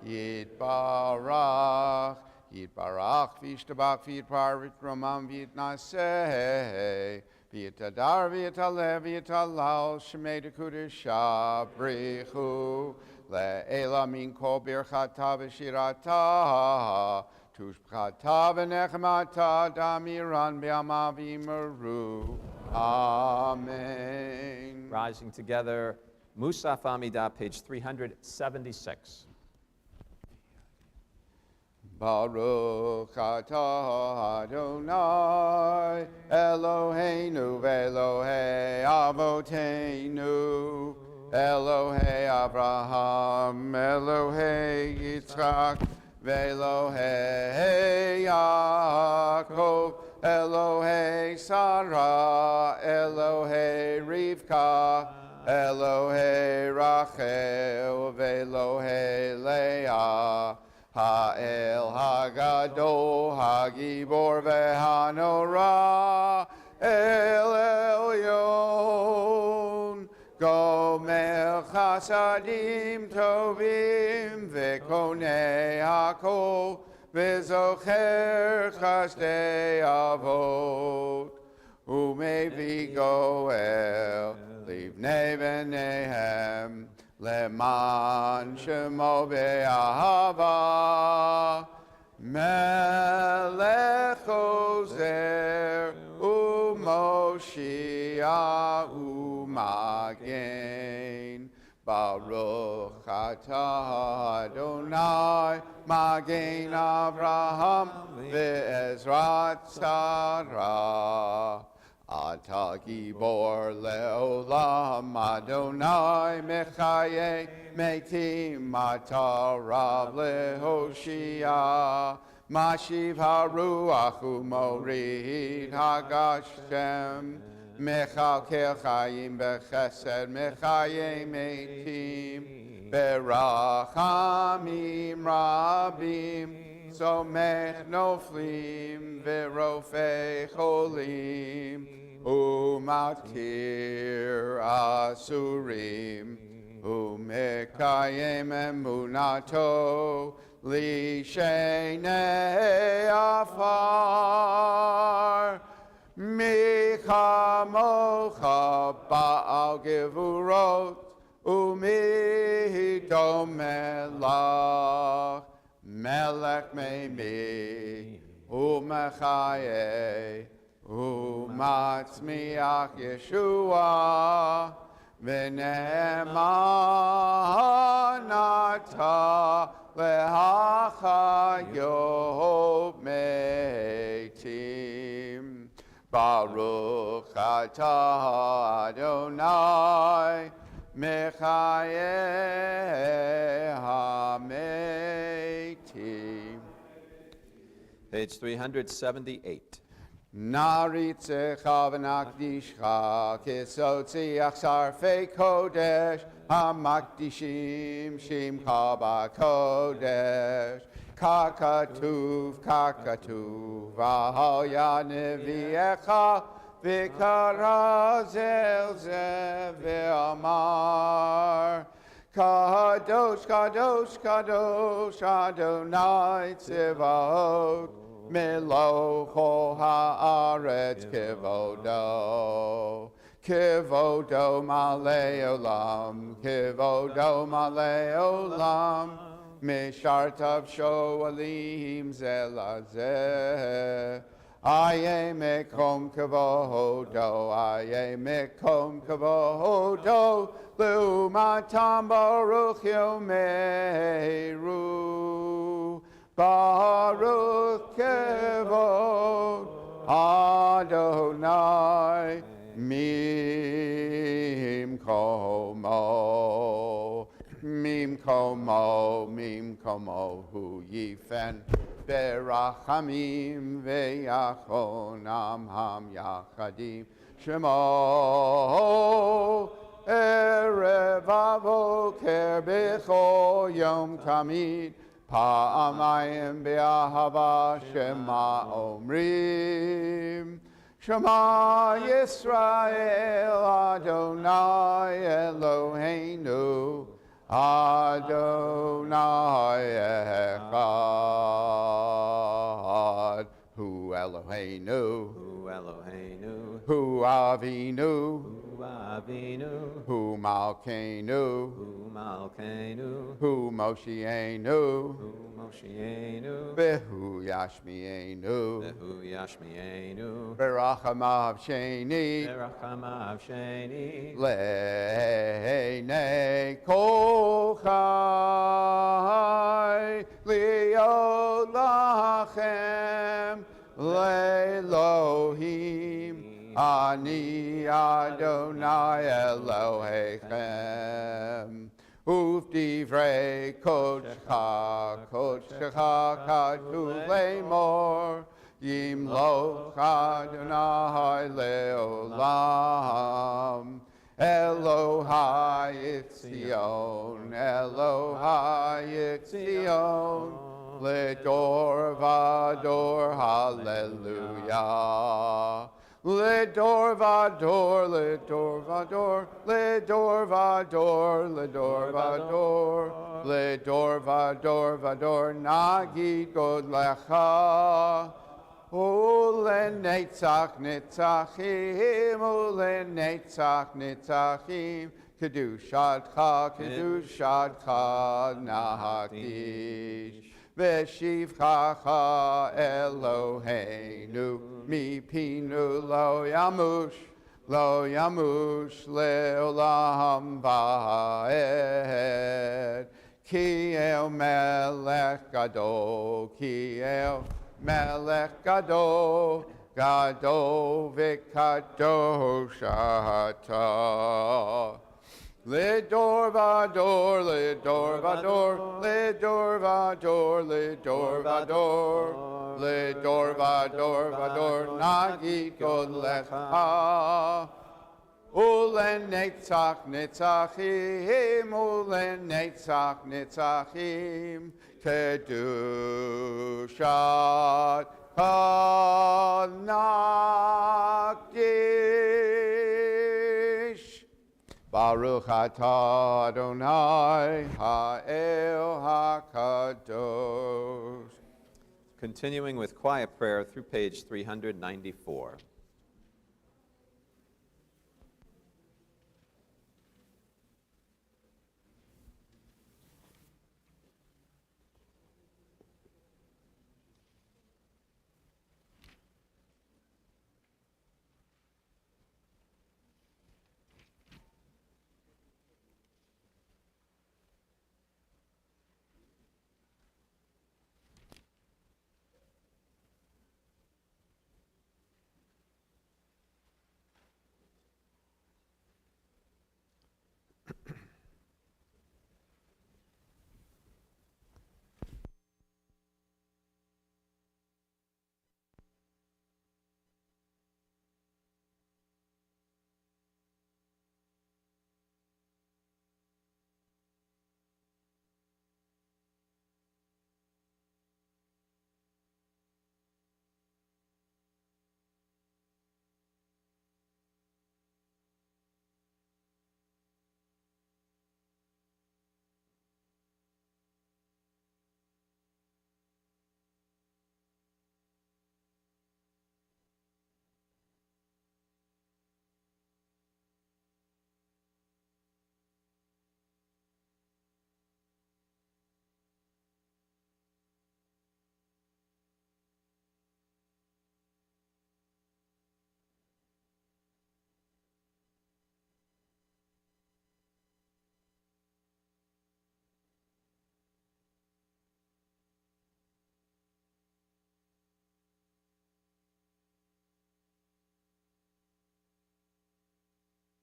yitbarach Yitbarach v'yishtabach v'yitparvit romam v'yitnaseh v'yitadar v'yitalev v'yitalal shemei dekudesha brichu le'ela min kol birchata v'shirata tushbchata v'nechmata damiran b'yama v'yimaru. Amen. Rising together, Musaf Amidah, page 376. Baruch atah Adonai Eloheinu v'Elohei Avoteinu Elohei Abraham Elohei Yitzchak v'Elohei Yaakov Elohei Sarah Elohei Rivka Elohei Rachel v'Elohei Leah Ha'el Hagadol Hagibor veHanorah El Elyon Gomer Chasadim Tovim Vekonei Hakol Vezocher Chasdei Avot Umevi Goel Livnei V'neihem Leman shemo be'ahava melech ozer u'moshia u'magen Baruch atah Adonai magen Avraham ve'ezrat Sarah Ata gibor leolam Adonai mechaye metim Ata rav lehoshia Mashiv haruach umorid hagashem Mechalkel chayim bechesed mechaye metim Berachamim rabim Somech noflim verofei cholim umatir asurim umekayem emunato lishenei afar michamocha ba'al gevurot umidomelach Melech Meimi, Umechaye, Umatzmiach Yeshua, V'ne'emanata le'achayot meitim. Baruch atah Adonai, Mechaye hametim. Page 378. Naritzecha v'nakdishcha kisotziach sarfei kodesh hamakdishim shimcha b'kodesh kakatuv v'hoya neviecha v'kara zelzeh v'amar Kadosh, Kadosh, Kadosh, Adonai Tzivaot, Melocho haaretz kivodo. Kivodo malei olam, Kivodo malei olam, Mishartav shoalim zelazeh. Aye mekom kavodo, aye mekom kavodo, lumatam baruch yomeru, baruch kavod Adonai mim komo hu yifen. Berachamim veyachonam ham yachadim Shemo erev avoker bechol yom tamid Pa'amayim be'ahava Shema omrim Shema Yisrael Adonai Eloheinu Adonai Echad Hu Eloheinu Hu Avinu Hu Malkeinu Hu Moshienu Behu Yashmienu Berachamav Sheni Le'nei Kochai Liot Lachem Le'Elohim Ani Adonai Elohechem Uvdivrei Kodshcha Katuv Lemor Yimloch Adonai Leolam Elohai Yitzion Ledor Vador Hallelujah Ledor vador, ledor vador, ledor vador, ledor vador, ledor vador, vador, nagid god lecha. Ulenetzach netzachim, ulenetzach netzachim, kedushadcha nahakish. Veshivchacha Eloheinu mipinu lo yamush leolam va'ed ki el melech gadol v'kadosh ata. Ledor vador, ledor vador, ledor vador, ledor vador, ledor vador, vador, nagid god lecha. Ulenetzach netzachim, kedushat hanakdish. Baruch atah Adonai ha'el hakadosh. Continuing with quiet prayer through page 394.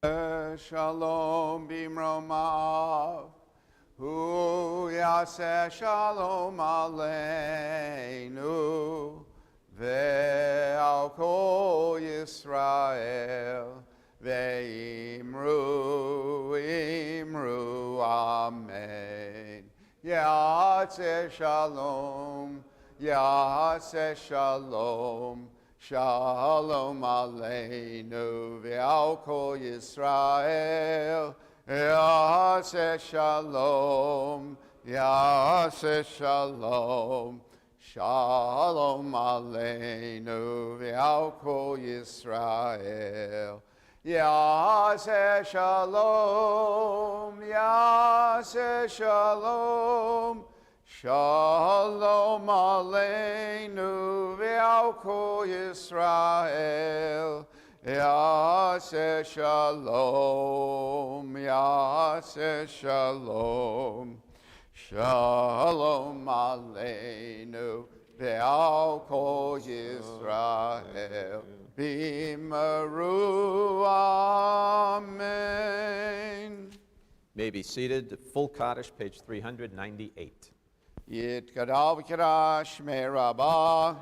Shalom bimromav, hu yaseh shalom aleinu, ve'al kol Yisrael, ve'imru, imru, amen. Yaseh shalom, yaseh shalom, Shalom aleinu ve'al kol Yisrael. Yaseh shalom, yaseh shalom. Shalom aleinu ve'al kol Yisrael. Yaseh shalom, yaseh shalom. Shalom aleinu ve'al kol Yisrael. Yaseh shalom, yaseh shalom. Shalom aleinu ve'al kol Yisrael. B'maru, amen. May be seated. Full Kaddish, page 398. יתגדל וקרא שמי רבה,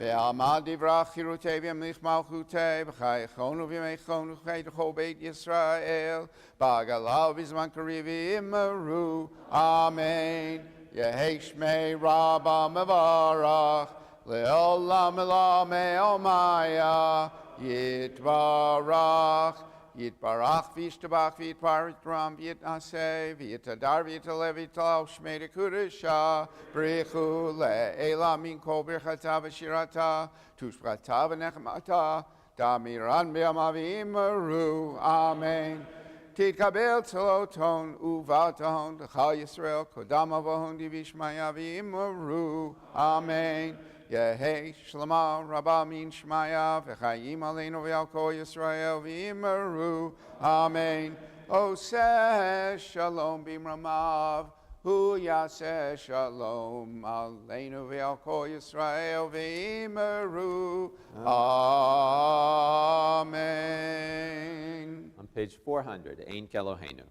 ועמד דברך חירותי וימליך מלכותי, בחייכון ובימיכון ובחיי לכל בית ישראל, בעגלה ובזמן קריב יאמרו, אמן. יהי שמי רבה מברך, לעולם עולם מעלמיה, יתברך. Yitbarach v'yishtabach v'yitparitram v'yitnaseh v'yitadar v'yitalev v'yital shmei dekudesha b'richu le'ela min kol birchata v'shirata tushprata v'nechmata damiran b'yama v'imaru amen. Titkabel tzeloton uvatahon l'chal Yisrael kodam avahon divishmaya v'imaru amen. Yehei Shlama Rabba Min Shmaya V'chayim Aleinu V'al Kol Yisrael V'yimaru Amen. Oseh Shalom B'mramav Hu Yaseh Shalom Aleinu V'al Kol Yisrael V'yimaru Amen. On page 400, Ein Keloheinu.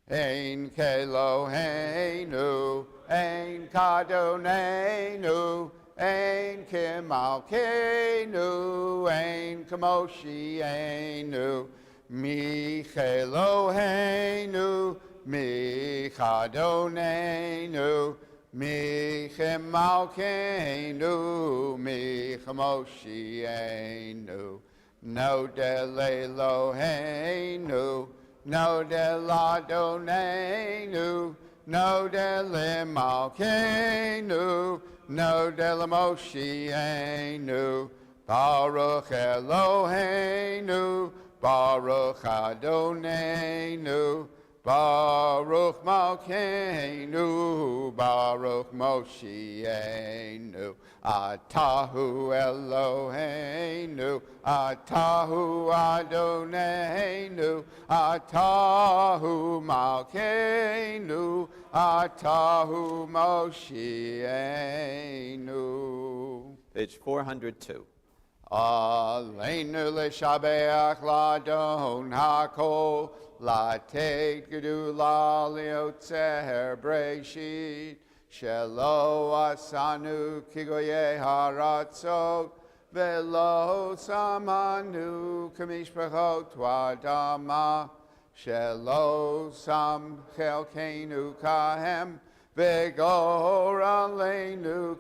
Ein Keloheinu, Ein Kadonenu, Ein Kemalkeinu, Ein Kamoshienu, Micheloheinu, Michadonenu, Michemalkeinu, Michemoshienu, Nodel Eloheinu, Nodel Adonenu, Nodel Malkeinu, Nodel Moshienu, Baruch Eloheinu, Baruch Adonenu, Baruch Malkeinu, Baruch Moshienu, Atahu Eloheinu, Atahu Adonenu, Atahu Malkeinu, Atahu Moshienu. Page 402. Aleinu l'shabeach l'adon hakol, לתת גדולה ליוצר בראשית, שלא עשנו כגויי הארצות, ולא שמנו כמשפחות האדמה, שלא שם חלקנו כהם, וגורלנו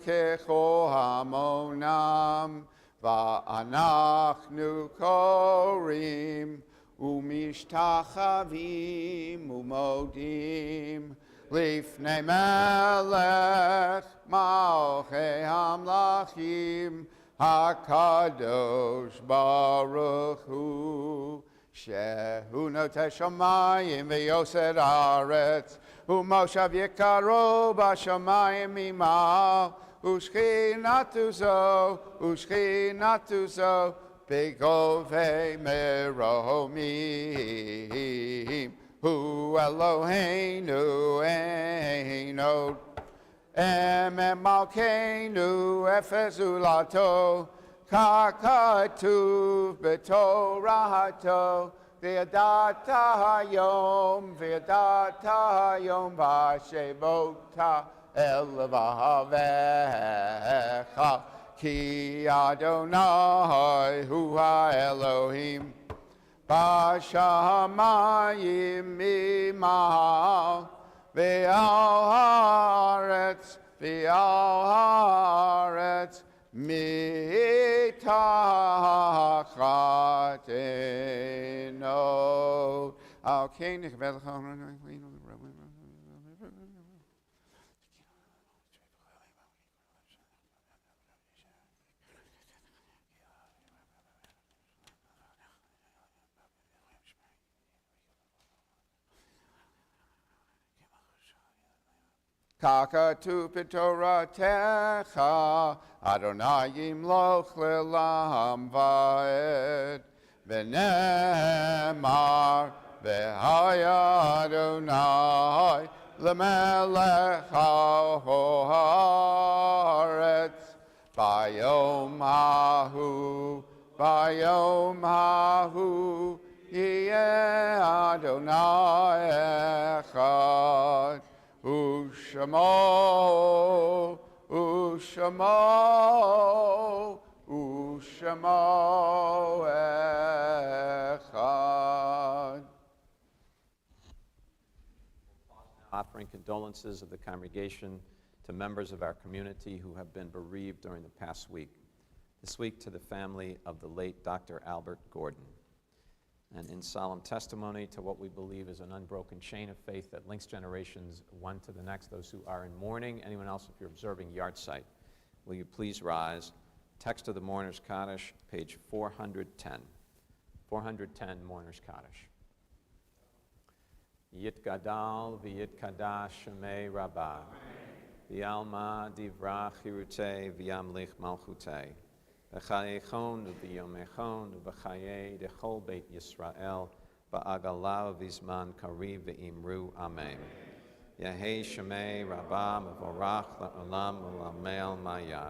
ככל המונם, ואנחנו קוראים ומשתחווים ומודים לפני מלך מלכי המלכים הקדוש ברוך הוא, שהוא נוטה שמיים ויוסד הארץ, ומושב יקרו בשמיים ממעל, ושכינתו זו בגובי מרומים, הוא אלוהינו אין עוד, אמת מלכנו אפס זולתו, ככתוב בתורתו, וידעת היום, וידעת היום בשבות אל לבביך, כי אדוני הוא האלוהים, בשמיים ממעל, ועל הארץ, ועל הארץ מתחתנו. על כן נכבד לך ככתוב בתורתך, אדוני ימלוך לעולם ועד, ונאמר, והיה אדוני למלך על הארץ, ביום ההוא, ביום ההוא, יהיה אדוני אחד. ושמו, ושמו, ושמו אחד. Offering condolences of the congregation to members of our community who have been bereaved during the past week. This week to the family of the late Dr. Albert Gordon. And in solemn testimony to what we believe is an unbroken chain of faith that links generations one to the next, those who are in mourning, anyone else if you're observing yahrzeit, will you please rise? Text of the Mourner's Kaddish, page 410. 410, Mourner's Kaddish. Yitgadal v'yitkadash shemei rabbah, v'yalma divrach hirutei v'yamlich malchutei, v'chayechon v'yomechon v'chayei dechol beit Yisrael v'agala v'zman kariv v'imru amen. Yehei shemei rabbah mevorach la'olam v'lamel maya.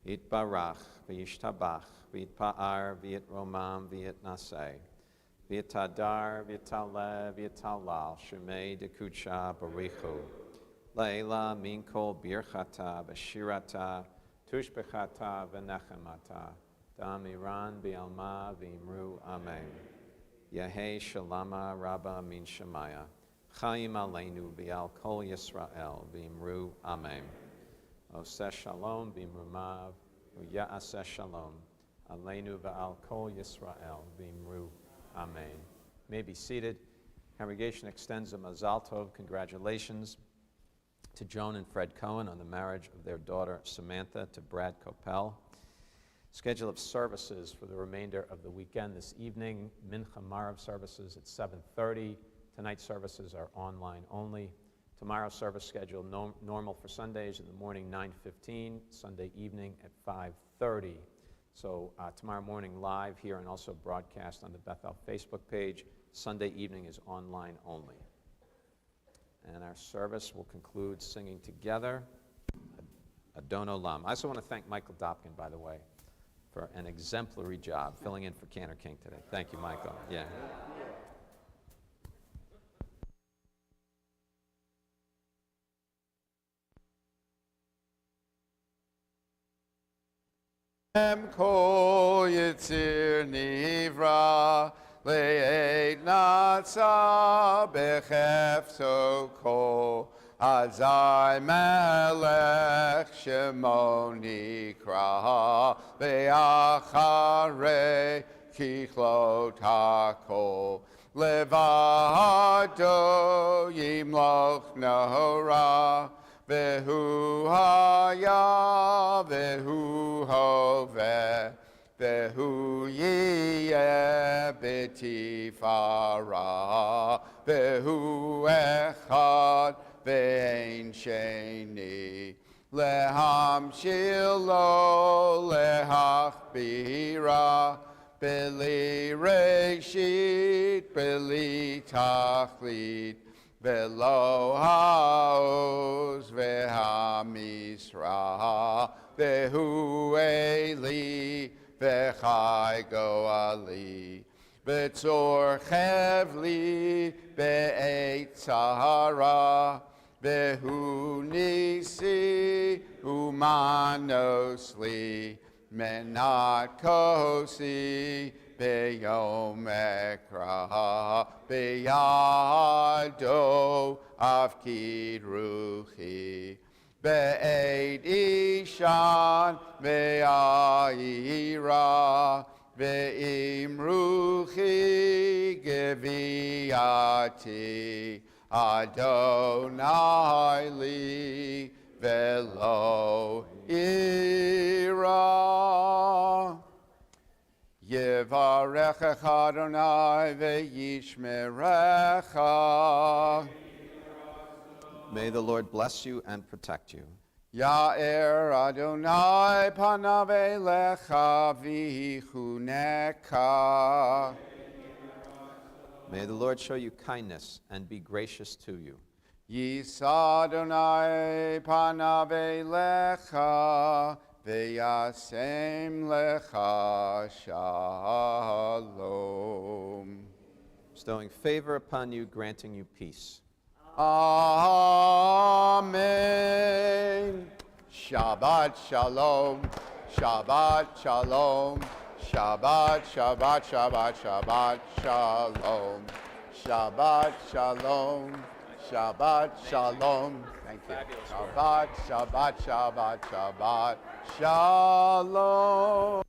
Yitbarach v'yishtabach v'yitpa'ar v'yitromam v'yitnaseh. V'yitadar v'yitaleh v'yitalal shemei dekudsha barichu. Leila minkol birchata v'shirata tushbechata v'nechemata damiran b'alma v'imru amen. Yehei shalama rabba min shemaya chaim aleinu v'al kol Yisrael v'imru amen. Oseh shalom v'imrumav v'ya'aseh shalom aleinu v'al kol Yisrael v'imru amen. You may be seated. Congregation extends a mazal tov, congratulations, to Joan and Fred Cohen on the marriage of their daughter Samantha to Brad Coppell. Schedule of services for the remainder of the weekend: this evening, Mincha Marav services at 7:30. Tonight's services are online only. Tomorrow's service schedule normal for Sundays in the morning 9:15, Sunday evening at 5:30. So tomorrow morning live here and also broadcast on the Bethel Facebook page. Sunday evening is online only. And our service will conclude singing together Adon Olam. I also want to thank Michael Dopkin, by the way, for an exemplary job filling in for Cantor King today. Thank you, Michael. Yeah. Kol Yitzir Nivra Le'ed Natsa Bechefto Kol Azai Melech Shemo Nikra Be'acharei Kichlot HaKol Levado Yimloch Nahora Vehu haya, vehu hoveh, vehu yiyeh b'tifara, vehu echad ve'ein sheni, lehamshil lo lehachbira, b'li reshit, b'li tachlit, Velo haoz vehamisra vehu eli vechai goali Betzor chevli be'et tzara, behu nisi umanosli, menat kosi beyom ekra, beyado avkid ruchi. Be'ed ishan ve'ayira, ve'im ruchi geviati, Adonai li velo ira. Yevarechecha Adonai ve'yishmerecha. May the Lord bless you and protect you. Ya'er Adonai panav elecha v'yichuneka. May the Lord show you kindness and be gracious to you. Yisa Adonai panav elecha v'yasem lecha shalom. Bestowing favor upon you, granting you peace. Amen. Shabbat shalom. Shabbat shalom. Shabbat, Shabbat, Shabbat, Shabbat shalom. Shabbat shalom. Shabbat shalom. Thank you. Shabbat, Shabbat, Shabbat, Shabbat shalom.